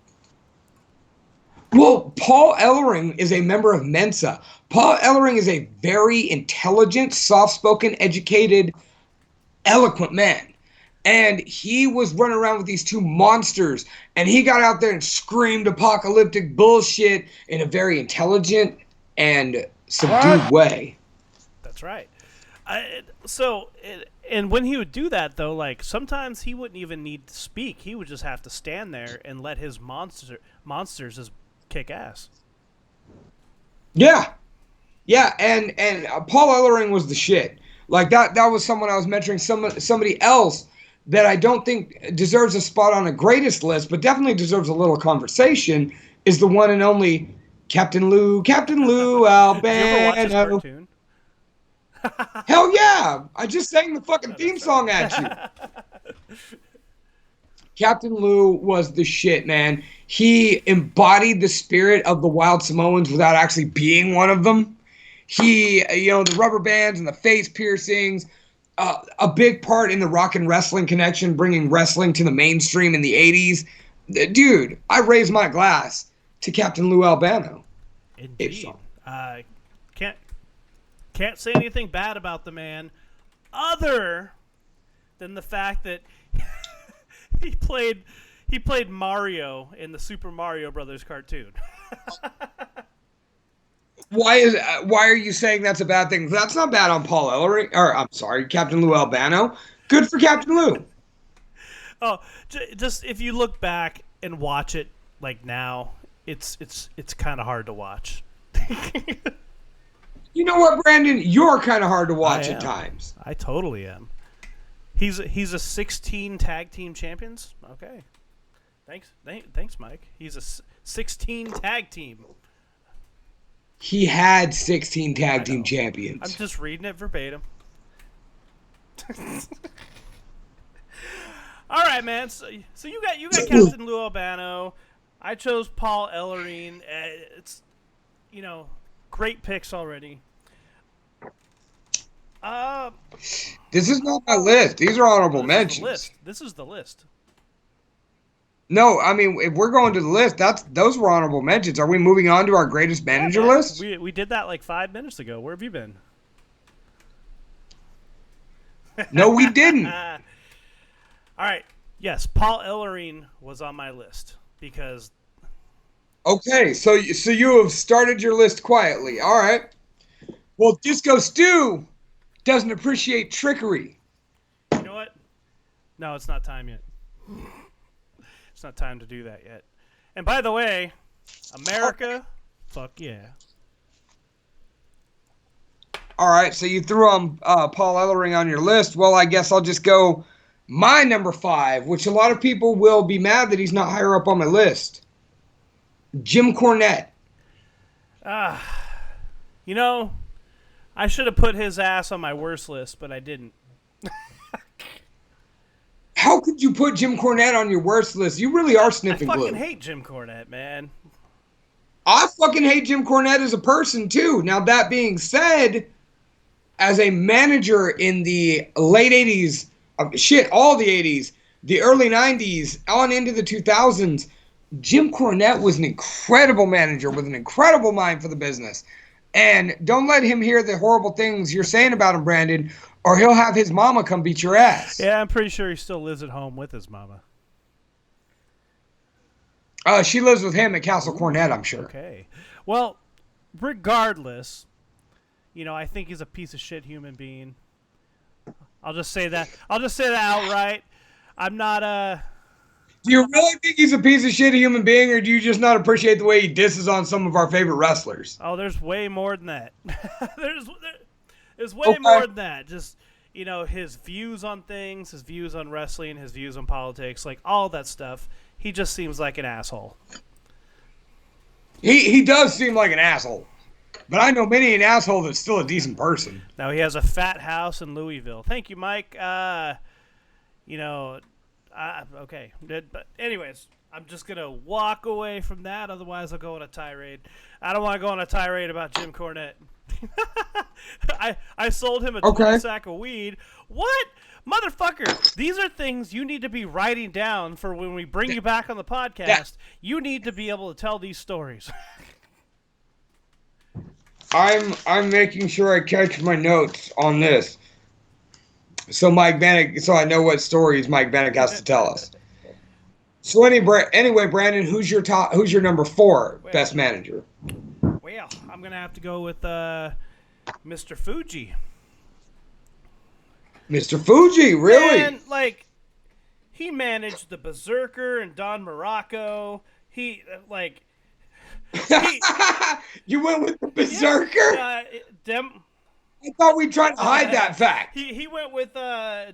Well, Paul Ellering is a member of Mensa. Paul Ellering is a very intelligent, soft-spoken, educated, eloquent man. And he was running around with these two monsters, and he got out there and screamed apocalyptic bullshit in a very intelligent and subdued way. That's right. And when he would do that, though, like, sometimes he wouldn't even need to speak. He would just have to stand there and let his monsters just kick ass. Yeah. Yeah, and Paul Ellering was the shit. Like, that was someone I was mentoring, somebody else that I don't think deserves a spot on a greatest list, but definitely deserves a little conversation, is the one and only Captain Lou Albano. Did you ever watch his cartoon? Hell yeah! I just sang the fucking theme song at you. Captain Lou was the shit, man. He embodied the spirit of the Wild Samoans without actually being one of them. He, the rubber bands and the face piercings, a big part in the rock and wrestling connection, bringing wrestling to the mainstream in the 80s. Dude, I raise my glass to Captain Lou Albano. Indeed. Can't say anything bad about the man other than the fact that he played Mario in the Super Mario Brothers cartoon. Why are you saying that's a bad thing? That's not bad on Paul Ellering, or I'm sorry, Captain Lou Albano. Good for Captain Lou. Oh, just if you look back and watch it like now, it's kind of hard to watch. You know what, Brandon? You're kind of hard to watch I at am. times. I totally am. He's a 16 tag team champions. Okay, thanks, Mike. He's a 16 tag team. He had 16 I tag team know. champions. I'm just reading it verbatim. All right, man. So you got Captain Lou Albano. I chose Paul Ellering. It's great picks already. This is not my list. These are honorable This mentions. is the list. No, I mean, if we're going to the list, those were honorable mentions. Are we moving on to our greatest Yeah, manager man. list? We did that like 5 minutes ago. Where have you been? No, we didn't. All right. Yes, Paul Ellering was on my list because Okay, so you have started your list quietly. All right. Well, Disco Stew doesn't appreciate trickery. you know what? No, it's not time yet. It's not time to do that yet. And by the way, America, fuck yeah. All right, so you threw on Paul Ellering on your list. Well, I guess I'll just go my number 5, which a lot of people will be mad that he's not higher up on my list. Jim Cornette. You know, I should have put his ass on my worst list, but I didn't. How could you put Jim Cornette on your worst list? You really are I sniffing fucking glue. hate Jim Cornette, man. I fucking hate Jim Cornette as a person, too. Now, that being said, as a manager in the late 80s, all the 80s, the early 90s, on into the 2000s, Jim Cornette was an incredible manager with an incredible mind for the business. And don't let him hear the horrible things you're saying about him, Brandon, or he'll have his mama come beat your ass. Yeah, I'm pretty sure he still lives at home with his mama. She lives with him at Castle Cornette, I'm sure. Okay. Well, regardless, I think he's a piece of shit human being. I'll just say that. I'll just say that outright. I'm not Do you really think he's a piece of shit human being, or do you just not appreciate the way he disses on some of our favorite wrestlers? Oh, there's way more than that. there's way Okay. more than that. Just his views on things, his views on wrestling, his views on politics, like all that stuff. He just seems like an asshole. He does seem like an asshole. But I know many an asshole that's still a decent person. Now he has a fat house in Louisville. Thank you, Mike. Okay. But anyways, I'm just going to walk away from that. Otherwise, I'll go on a tirade. I don't want to go on a tirade about Jim Cornette. I sold him a 20 sack of weed. What? Motherfucker, these are things you need to be writing down for when we bring you back on the podcast. You need to be able to tell these stories. I'm making sure I catch my notes on this. So I know what stories Mike Bannock has to tell us. So anyway, Brandon, who's your number 4 best manager? Well, I'm gonna have to go with Mr. Fuji. Mr. Fuji, really? And he managed the Berserker and Don Morocco. He You went with the Berserker? I thought we tried to hide that fact. He went with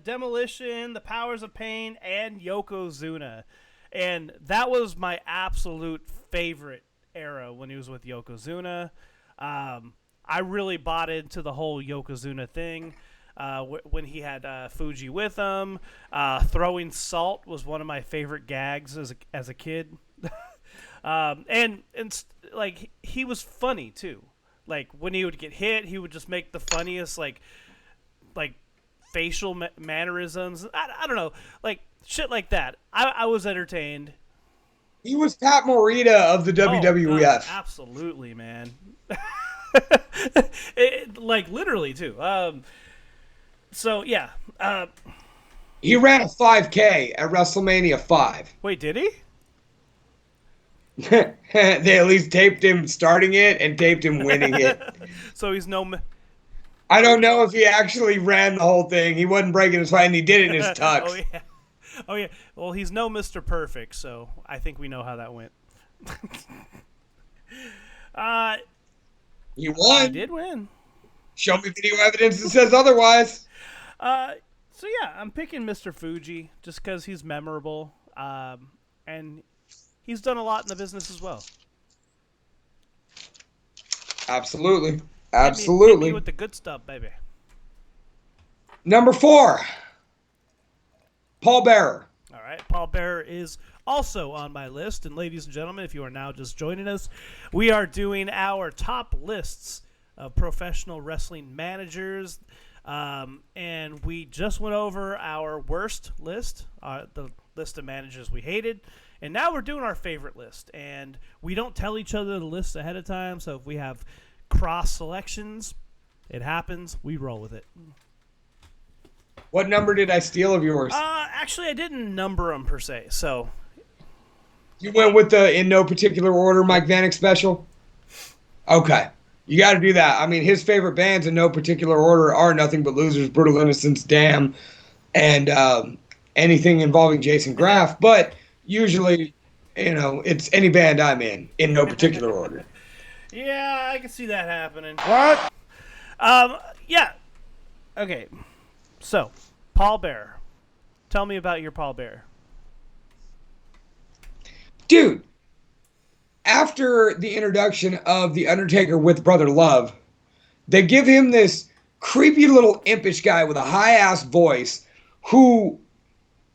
Demolition, The Powers of Pain, and Yokozuna. And that was my absolute favorite era when he was with Yokozuna. I really bought into the whole Yokozuna thing when he had Fuji with him. Throwing salt was one of my favorite gags as a kid. And he was funny too. Like when he would get hit, he would just make the funniest like facial mannerisms. I don't know, like shit like that. I was entertained. He was Pat Morita of the WWF. God, absolutely, man. Literally too. So yeah. He ran a 5K at WrestleMania 5. Wait, did he? They at least taped him starting it and taped him winning it. So he's no. I don't know if he actually ran the whole thing. He wasn't breaking his fight, and he did it in his tux. Oh yeah. Oh yeah. Well, he's no Mr. Perfect, so I think we know how that went. uh, He he won. did win. Show me video evidence that says otherwise. Uh, so yeah, I'm picking Mr. Fuji just because he's memorable, and he's done a lot in the business as well. Absolutely. Hit me Absolutely. with the good stuff, baby. Number 4, Paul Bearer. All right, Paul Bearer is also on my list. And ladies and gentlemen, if you are now just joining us, we are doing our top lists of professional wrestling managers. And we just went over our worst list, the list of managers we hated. And now we're doing our favorite list. And we don't tell each other the list ahead of time. So if we have cross selections, it happens. We roll with it. What number did I steal of yours? Actually, I didn't number them per se. So You went with the in no particular order Mike Vanek special? Okay. You got to do that. I mean, his favorite bands in no particular order are Nothing But Losers, Brutal Innocence, Damn, and anything involving Jason Graff. But usually, it's any band I'm in no particular order. yeah, I can see that happening. What? Yeah. Okay. So, Paul Bearer. Tell me about your Paul Bearer. Dude, after the introduction of The Undertaker with Brother Love, they give him this creepy little impish guy with a high-ass voice who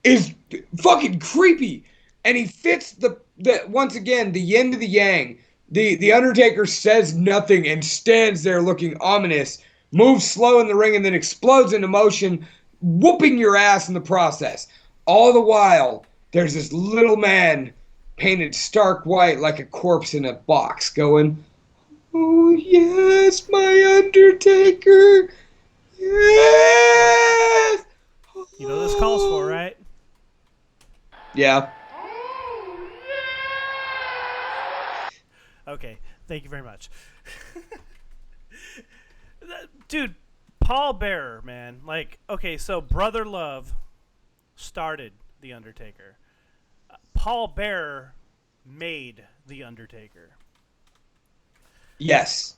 is fucking creepy. And he fits the once again, the yin to the yang. The Undertaker says nothing and stands there looking ominous, moves slow in the ring, and then explodes into motion, whooping your ass in the process. All the while, there's this little man painted stark white like a corpse in a box going, "Oh, yes, my Undertaker. Yes." You know what this calls for, right? Yeah. Okay. Thank you very much. Dude, Paul Bearer, man. Like, okay, so Brother Love started The Undertaker. Paul Bearer made The Undertaker. Yes.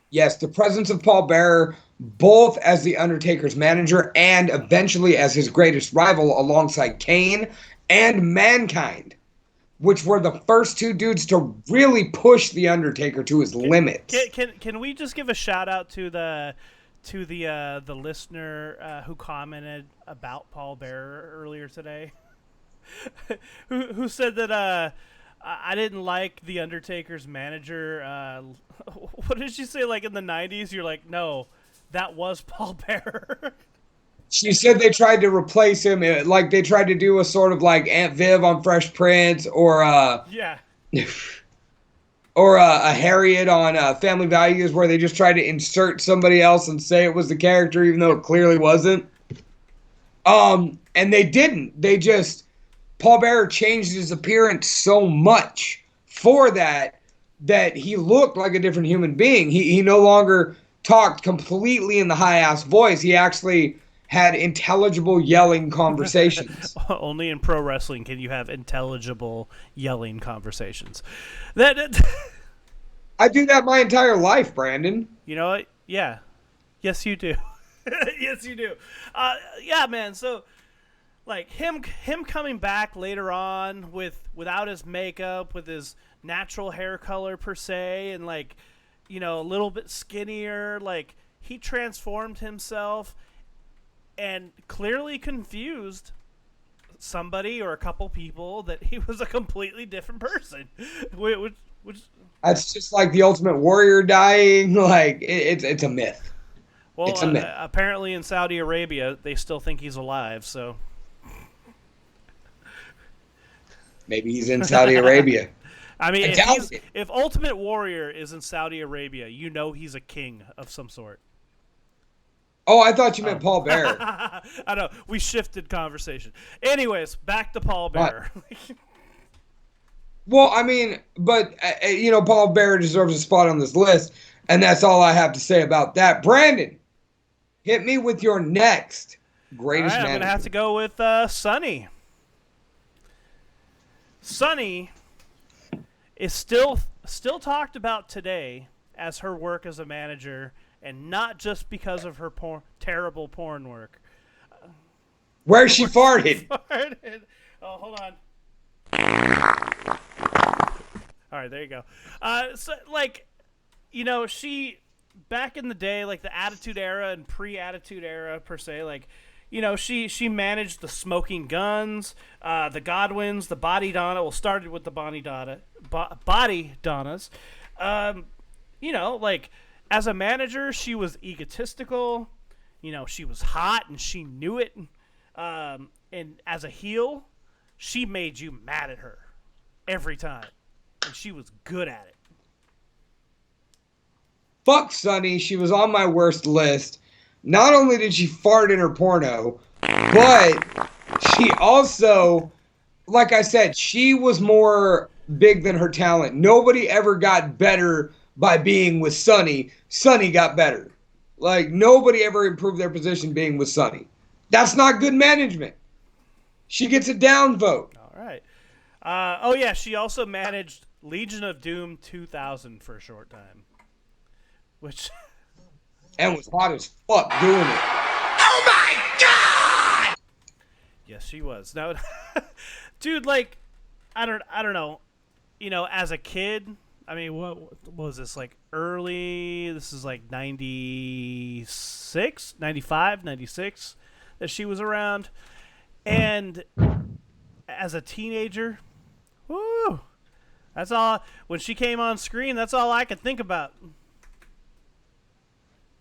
Yes, the presence of Paul Bearer, both as The Undertaker's manager and eventually as his greatest rival alongside Kane and Mankind, which were the first two dudes to really push The Undertaker to his limits. Can we just give a shout out to the listener who commented about Paul Bearer earlier today? who said that I didn't like The Undertaker's manager. What did she say? Like in the 90s? You're like, no, that was Paul Bearer. She said they tried to replace him, like they tried to do a sort of like Aunt Viv on Fresh Prince, or yeah, or a Harriet on Family Values, where they just tried to insert somebody else and say it was the character, even though it clearly wasn't. And they didn't. They just Paul Bearer changed his appearance so much for that he looked like a different human being. He no longer talked completely in the high-ass voice. He actually had intelligible yelling conversations. Only in pro wrestling can you have intelligible yelling conversations. I do that my entire life, Brandon. You know what? Yeah. Yes, you do. Yes, you do. Yeah, man. So, like him coming back later on without his makeup, with his natural hair color per se, and like, a little bit skinnier. Like he transformed himself, and clearly confused somebody or a couple people that he was a completely different person. Which That's just like the Ultimate Warrior dying. Like it's a myth. Well, it's a myth. Apparently in Saudi Arabia they still think he's alive. So maybe he's in Saudi Arabia. I mean, if Ultimate Warrior is in Saudi Arabia, he's a king of some sort. Oh, I thought you meant Paul Bearer. I know. We shifted conversation. Anyways, back to Paul Bearer. Well, I mean, but, Paul Bearer deserves a spot on this list, and that's all I have to say about that. Brandon, hit me with your next greatest manager. I'm going to have to go with Sonny. Sunny is still talked about today as her work as a manager, and not just because of her terrible porn work. Where she farted. Oh, hold on. All right, there you go. So, like, you know, she back in the day, like the Attitude Era and pre-Attitude Era per se, like, you know, she managed the Smoking Guns, the Godwins, the Body Donna. Well, started with the Body Donnas. You know, like as a manager, she was egotistical. You know, she was hot and she knew it. And as a heel, she made you mad at her every time, and she was good at it. Fuck Sunny, she was on my worst list. Not only did she fart in her porno, but she also, like I said, she was more big than her talent. Nobody ever got better by being with Sunny. Sunny got better. Like, nobody ever improved their position being with Sunny. That's not good management. She gets a down vote. All right. Oh, yeah, she also managed Legion of Doom 2000 for a short time. Which... And was hot as fuck doing it. Oh my god! Yes, she was. Now, dude, like, I don't know. You know, as a kid, I mean, what was this, like, early... This is, like, 96, 95, 96 that she was around. And as a teenager, whoo, that's all... When she came on screen, that's all I could think about.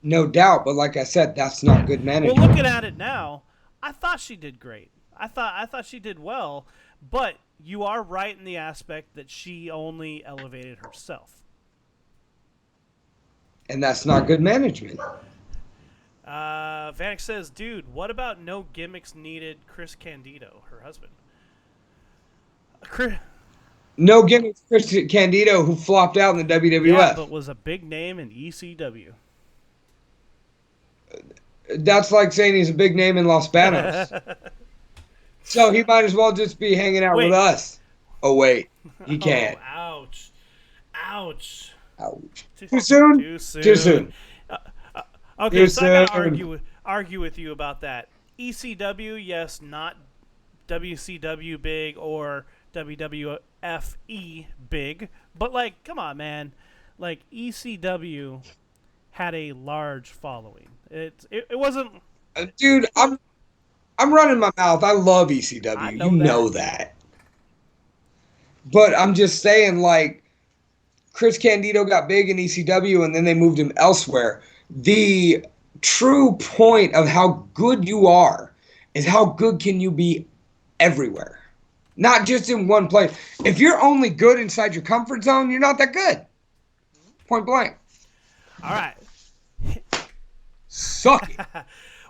No doubt, but like I said, that's not good management. Well, looking at it now, I thought she did great. I thought she did well, but you are right in the aspect that she only elevated herself. And that's not good management. Vanek says, dude, what about no gimmicks needed Chris Candido, her husband? No gimmicks Chris Candido, who flopped out in the WWF. Yeah, but was a big name in ECW. That's like saying he's a big name in Los Banos. So he might as well just be hanging out with us. Oh, wait. He can't. Oh, ouch. Ouch. Ouch. Too soon? Too soon. Too soon. Okay, Too so I soon. gotta argue with you about that. ECW, yes, not WCW big or WWFE big, but like, come on, man. Like, ECW had a large following. It wasn't... Dude, I'm running my mouth. I love ECW. I know that. But I'm just saying, like, Chris Candido got big in ECW and then they moved him elsewhere. The true point of how good you are is how good can you be everywhere. Not just in one place. If you're only good inside your comfort zone, you're not that good. Point blank. All right. Suck it.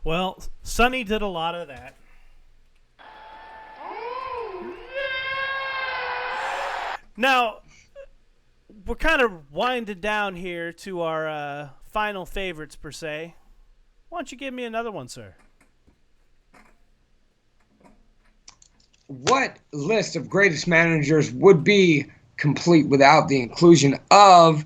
Well, Sonny did a lot of that. Now, we're kind of winding down here to our final favorites, per se. Why don't you give me another one, sir? What list of greatest managers would be complete without the inclusion of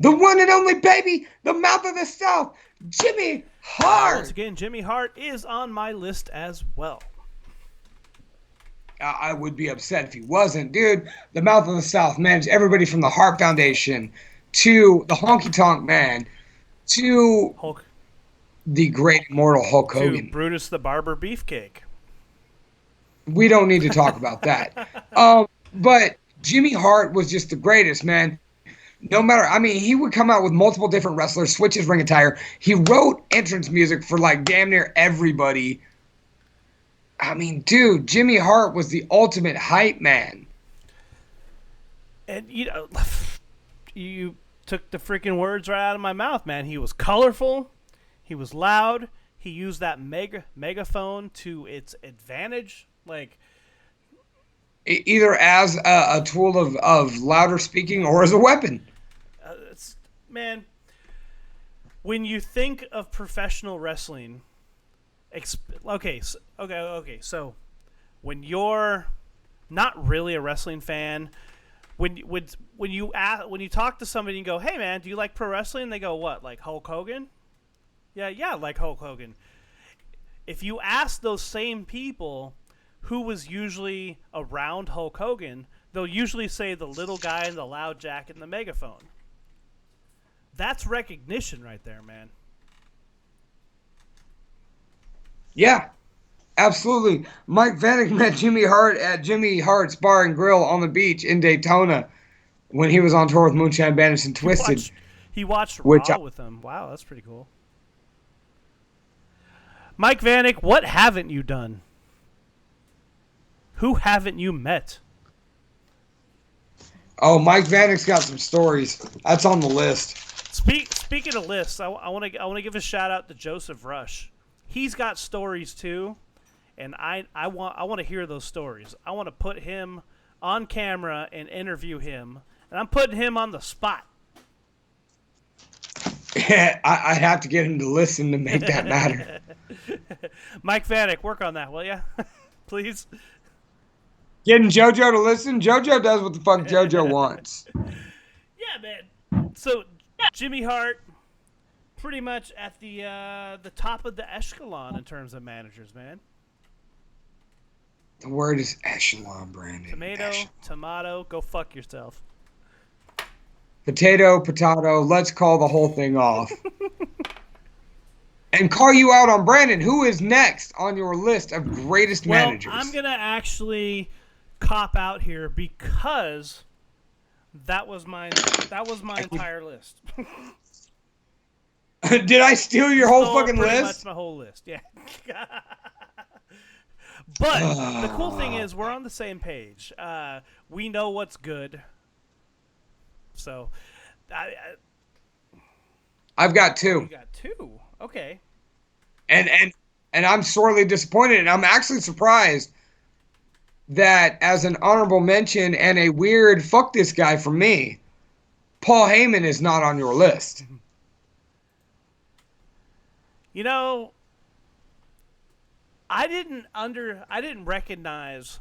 the one and only baby, the mouth of the South, Jimmy Hart? Once again, Jimmy Hart is on my list as well. I would be upset if he wasn't. Dude, the mouth of the South managed everybody from the Hart Foundation to the Honky Tonk Man to Hulk. The great immortal Hulk Hogan. To Brutus the Barber Beefcake. We don't need to talk about that. But Jimmy Hart was just the greatest, man. No matter, I mean, he would come out with multiple different wrestlers, switch his ring attire. He wrote entrance music for like damn near everybody. I mean, dude, Jimmy Hart was the ultimate hype man. And, you know, you took the freaking words right out of my mouth, man. He was colorful. He was loud. He used that megaphone to its advantage. Like, either as a tool of louder speaking or as a weapon. Man, when you think of professional wrestling, so when you're not really a wrestling fan. When you talk to somebody and go, "Hey man, do you like pro wrestling?" They go, "What, like Hulk Hogan?" Yeah, like Hulk Hogan. If you ask those same people who was usually around Hulk Hogan, they'll usually say the little guy in the loud jacket and the megaphone. That's recognition right there, man. Yeah, absolutely. Mike Vanek met Jimmy Hart at Jimmy Hart's Bar and Grill on the beach in Daytona when he was on tour with Moonshine Bandits and Twisted. He watched Which Raw with them. Wow, that's pretty cool. Mike Vanek, what haven't you done? Who haven't you met? Oh, Mike Vanek's got some stories. That's on the list. Speaking of lists, I want to give a shout out to Joseph Rush. He's got stories too, and I want to hear those stories. I want to put him on camera and interview him, and I'm putting him on the spot. I have to get him to listen to make that matter. Mike Vanek, work on that, will ya? Please. Getting JoJo to listen? JoJo does what the fuck JoJo wants. Yeah, man. So, Jimmy Hart, pretty much at the top of the echelon in terms of managers, man. The word is echelon, Brandon. Tomato, go fuck yourself. Potato, let's call the whole thing off. And call you out on Brandon. Who is next on your list of greatest managers? I'm going to actually cop out here because that was my entire list. Did I steal your whole fucking pretty list? Much my whole list, yeah. But the cool thing is we're on the same page. We know what's good. So, I've got two. You got two. Okay. And I'm sorely disappointed, and I'm actually surprised that as an honorable mention and a weird fuck this guy for me, Paul Heyman is not on your list. You know, I didn't recognize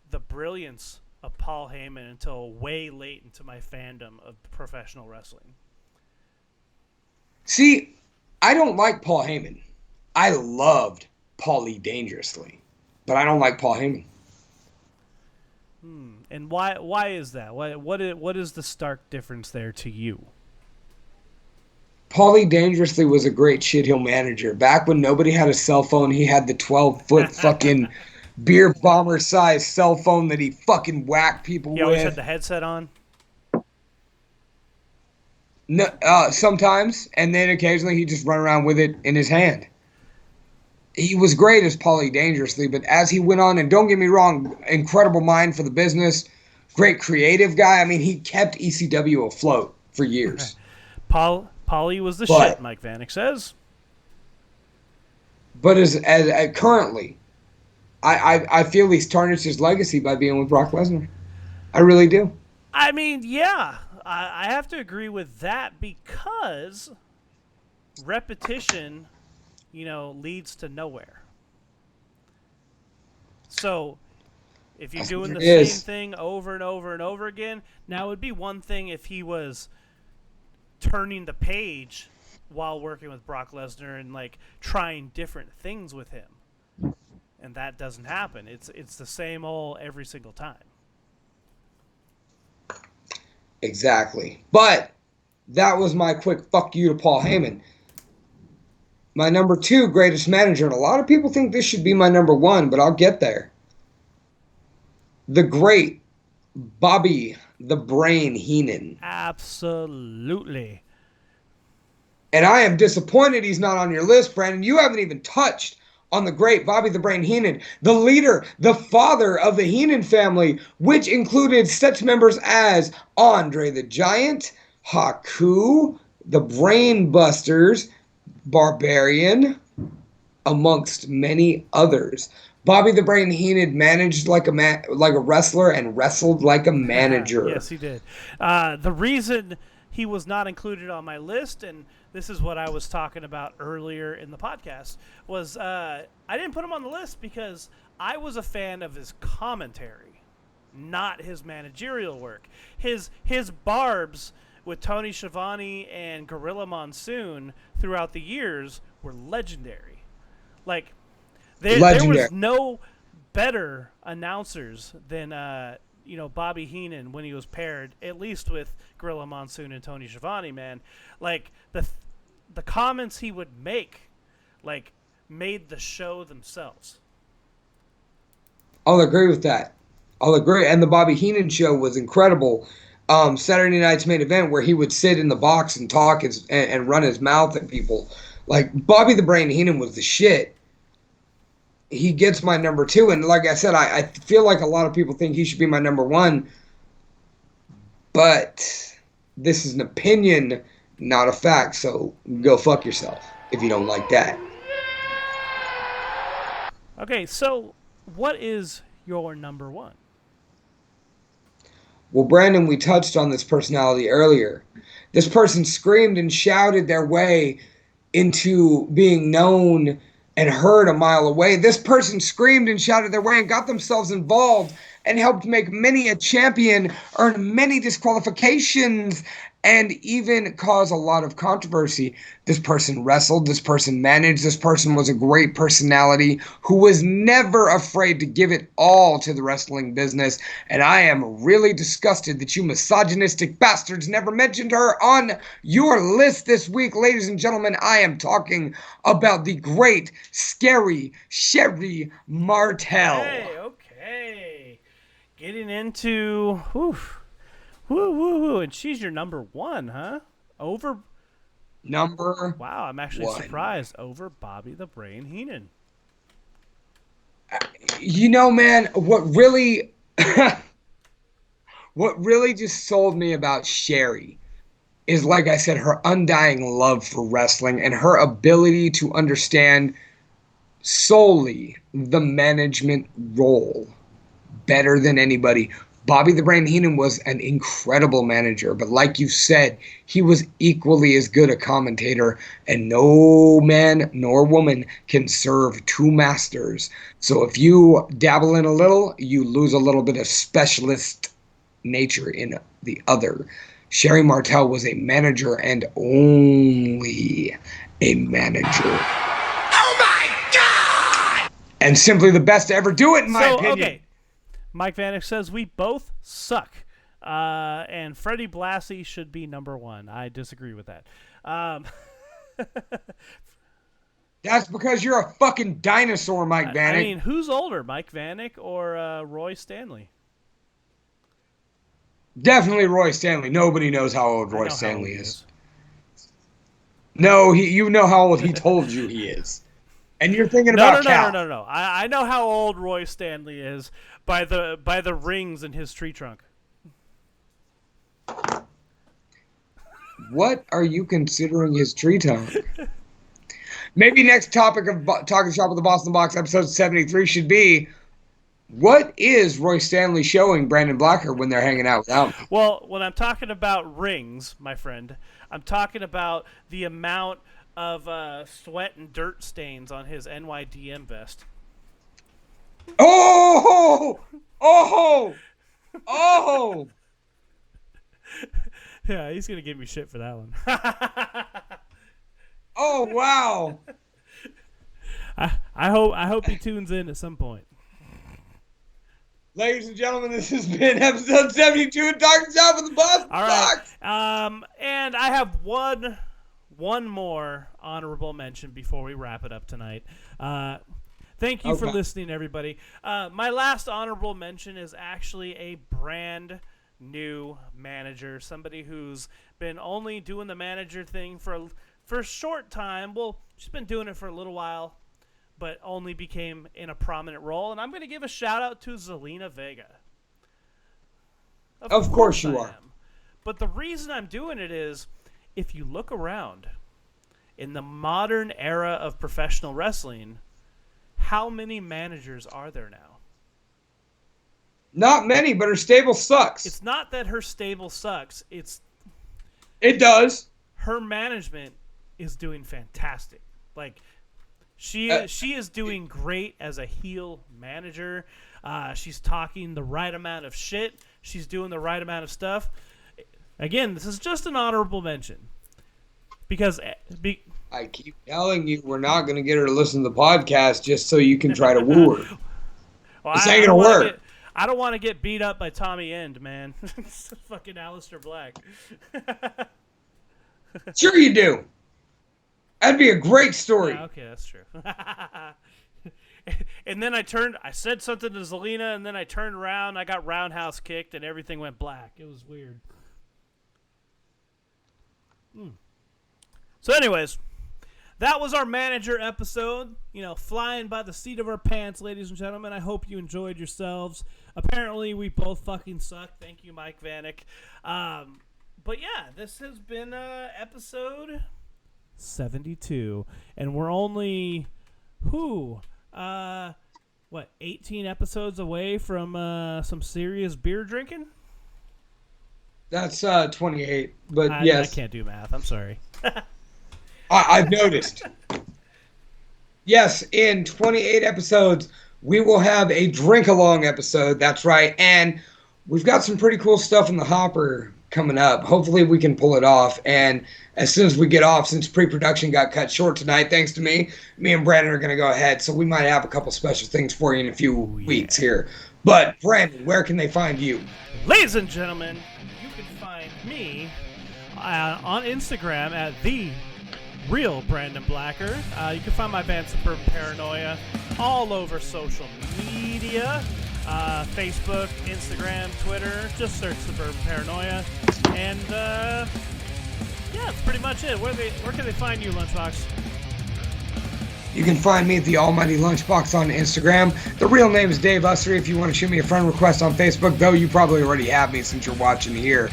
the brilliance of Paul Heyman until way late into my fandom of professional wrestling. See, I don't like Paul Heyman. I loved Paulie Dangerously, but I don't like Paul Heyman. And why is that? What is the stark difference there to you? Paulie Dangerously was a great shitheel manager. Back when nobody had a cell phone, he had the 12-foot fucking beer bomber size cell phone that he fucking whacked people with. He always had the headset on? No, sometimes, and then occasionally he'd just run around with it in his hand. He was great as Paulie Dangerously, but as he went on, and don't get me wrong, incredible mind for the business, great creative guy. I mean, he kept ECW afloat for years. Paulie was the shit, Mike Vanek says. But as currently, I feel he's tarnished his legacy by being with Brock Lesnar. I really do. I mean, yeah, I have to agree with that because repetition, leads to nowhere. So if you're doing the same thing over and over and over again, now it would be one thing if he was turning the page while working with Brock Lesnar and like trying different things with him. And that doesn't happen. It's the same old every single time. Exactly. But that was my quick fuck you to Paul Heyman. My number 2 greatest manager, and a lot of people think this should be my number 1, but I'll get there. The great Bobby the Brain Heenan. Absolutely. And I am disappointed he's not on your list, Brandon. You haven't even touched on the great Bobby the Brain Heenan, the leader, the father of the Heenan family, which included such members as Andre the Giant, Haku, the Brain Busters, Barbarian, amongst many others. Bobby the Brain Heenan managed like a wrestler and wrestled like a manager. Yes, he did. The reason he was not included on my list, and this is what I was talking about earlier in the podcast, was I didn't put him on the list because I was a fan of his commentary. not his managerial work. His barbs with Tony Schiavone and Gorilla Monsoon throughout the years were legendary. Like there was no better announcers than Bobby Heenan when he was paired, at least with Gorilla Monsoon and Tony Schiavone, man. Like the comments he would make, like, made the show themselves. I'll agree with that. I'll agree. And the Bobby Heenan show was incredible. Saturday Night's Main Event, where he would sit in the box and talk and run his mouth at people. Like, Bobby the Brain Heenan was the shit. He gets my number 2. And like I said, I feel like a lot of people think he should be my number 1. But this is an opinion, not a fact. So go fuck yourself if you don't like that. Okay, so what is your number 1? Well, Brandon, we touched on this personality earlier. This person screamed and shouted their way into being known and heard a mile away. This person screamed and shouted their way and got themselves involved and helped make many a champion earn many disqualifications and even cause a lot of controversy. This person wrestled, this person managed, this person was a great personality who was never afraid to give it all to the wrestling business. And I am really disgusted that you misogynistic bastards never mentioned her on your list this week. Ladies and gentlemen, I am talking about the great, scary Sherry Martel. Okay. Getting into... and she's your number 1, huh? Over... Number Wow, I'm actually 1. surprised. Over Bobby the Brain Heenan. You know, man, what really just sold me about Sherry is, like I said, her undying love for wrestling and her ability to understand solely the management role better than anybody. Bobby the Brain Heenan was an incredible manager, but like you said, he was equally as good a commentator, and no man nor woman can serve 2 masters. So if you dabble in a little, you lose a little bit of specialist nature in the other. Sherry Martel was a manager and only a manager. Oh my God! And simply the best to ever do it, in my opinion. Okay. Mike Vanek says we both suck, and Freddie Blassie should be number 1. I disagree with that. That's because you're a fucking dinosaur, Mike Vanek. I mean, who's older, Mike Vanek or Roy Stanley? Definitely Roy Stanley. Nobody knows how old Roy Stanley is. No, you know how old he told you he is. And you're thinking about Cal. No. I know how old Roy Stanley is by the rings in his tree trunk. What are you considering his tree trunk? Maybe next topic of Talking Shop with the Boston Box, episode 73, should be, what is Roy Stanley showing Brandon Blacker when they're hanging out without him? Well, when I'm talking about rings, my friend, I'm talking about the amount of sweat and dirt stains on his NYDM vest. Oh! Yeah, he's gonna give me shit for that one. Oh, wow. I hope he tunes in at some point. Ladies and gentlemen, this has been episode 72 of Talking Shop with the Boston Box. And I have one more honorable mention before we wrap it up tonight. Thank you for listening, everybody. My last honorable mention is actually a brand new manager, somebody who's been only doing the manager thing for a short time. Well, she's been doing it for a little while, but only became in a prominent role. And I'm going to give a shout out to Zelina Vega. Of course you are. But the reason I'm doing it is, if you look around in the modern era of professional wrestling, how many managers are there now? Not many, but her stable sucks. It's not that her stable sucks. It does. Her management is doing fantastic. Like, She is doing great as a heel manager. She's talking the right amount of shit. She's doing the right amount of stuff. Again, this is just an honorable mention because I keep telling you, we're not going to get her to listen to the podcast just so you can try to woo her. Well, This ain't going to work. I don't want to get beat up by Tommy End, man. Fucking Aleister Black. Sure you do. That'd be a great story. Yeah, okay, that's true. And then I said something to Zelina, and then I turned around, I got roundhouse kicked, and everything went black. It was weird. So anyways, that was our manager episode. You know, flying by the seat of our pants, ladies and gentlemen. I hope you enjoyed yourselves. Apparently, we both fucking suck. Thank you, Mike Vanek. But yeah, this has been episode 72, and we're only 18 episodes away from some serious beer drinking. That's 28, but I yes. can't do math. I'm sorry. I've noticed. Yes, in 28 episodes, we will have a drink-along episode. That's right. And we've got some pretty cool stuff in the hopper coming up. Hopefully we can pull it off. And as soon as we get off, since pre-production got cut short tonight, thanks to me and Brandon are going to go ahead. So we might have a couple special things for you in a few weeks here. But, Brandon, where can they find you? Ladies and gentlemen, you can find me on Instagram at the Real Brandon Blacker. You can find my band Suburban Paranoia all over social media. Facebook, Instagram, Twitter. Just search Suburban Paranoia. And, yeah, that's pretty much it. Where can they find you, Lunchbox? You can find me at the Almighty Lunchbox on Instagram. The real name is Dave Ussery. If you want to shoot me a friend request on Facebook, though you probably already have me since you're watching here.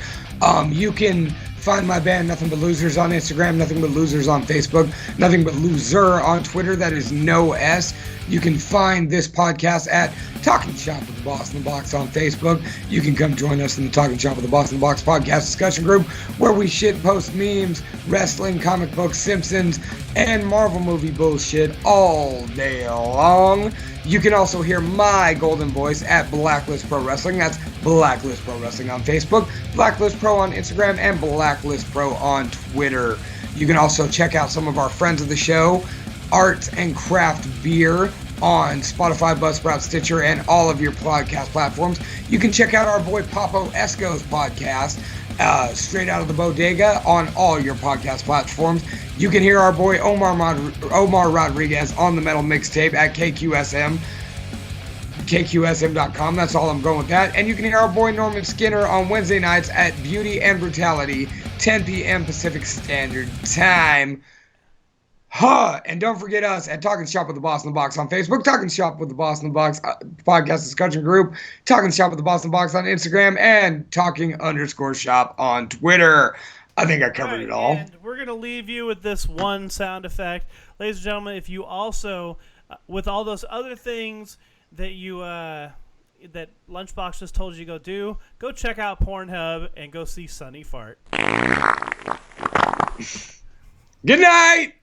You can find my band Nothing But Losers on Instagram, Nothing But Losers on Facebook, Nothing But Loser on Twitter. That is no S. You can find this podcast at Talking Shop with the Boss in the Box on Facebook. You can come join us in the Talking Shop with the Boss in the Box podcast discussion group where we shitpost memes, wrestling, comic books, Simpsons, and Marvel movie bullshit all day long. You can also hear my golden voice at Blacklist Pro Wrestling. That's Blacklist Pro Wrestling on Facebook, Blacklist Pro on Instagram, and Blacklist Pro on Twitter. You can also check out some of our friends of the show, Art and Craft Beer, on Spotify, Buzzsprout, Stitcher, and all of your podcast platforms. You can check out our boy Papo Esco's podcast, Straight Out of the Bodega, on all your podcast platforms. You can hear our boy Omar Rodriguez on the Metal Mixtape at KQSM.com. That's all I'm going with that. And you can hear our boy Norman Skinner on Wednesday nights at Beauty and Brutality, 10 p.m. Pacific Standard Time. And don't forget us at Talking Shop with the Boss in the Box on Facebook, Talking Shop with the Boss in the Box podcast discussion group, Talking Shop with the Boss in the Box on Instagram, and Talking_Shop on Twitter. I think I covered it all. And we're going to leave you with this one sound effect. Ladies and gentlemen, if you also, with all those other things that you that Lunchbox just told you to go do, go check out Pornhub and go see Sunny Fart. Good night!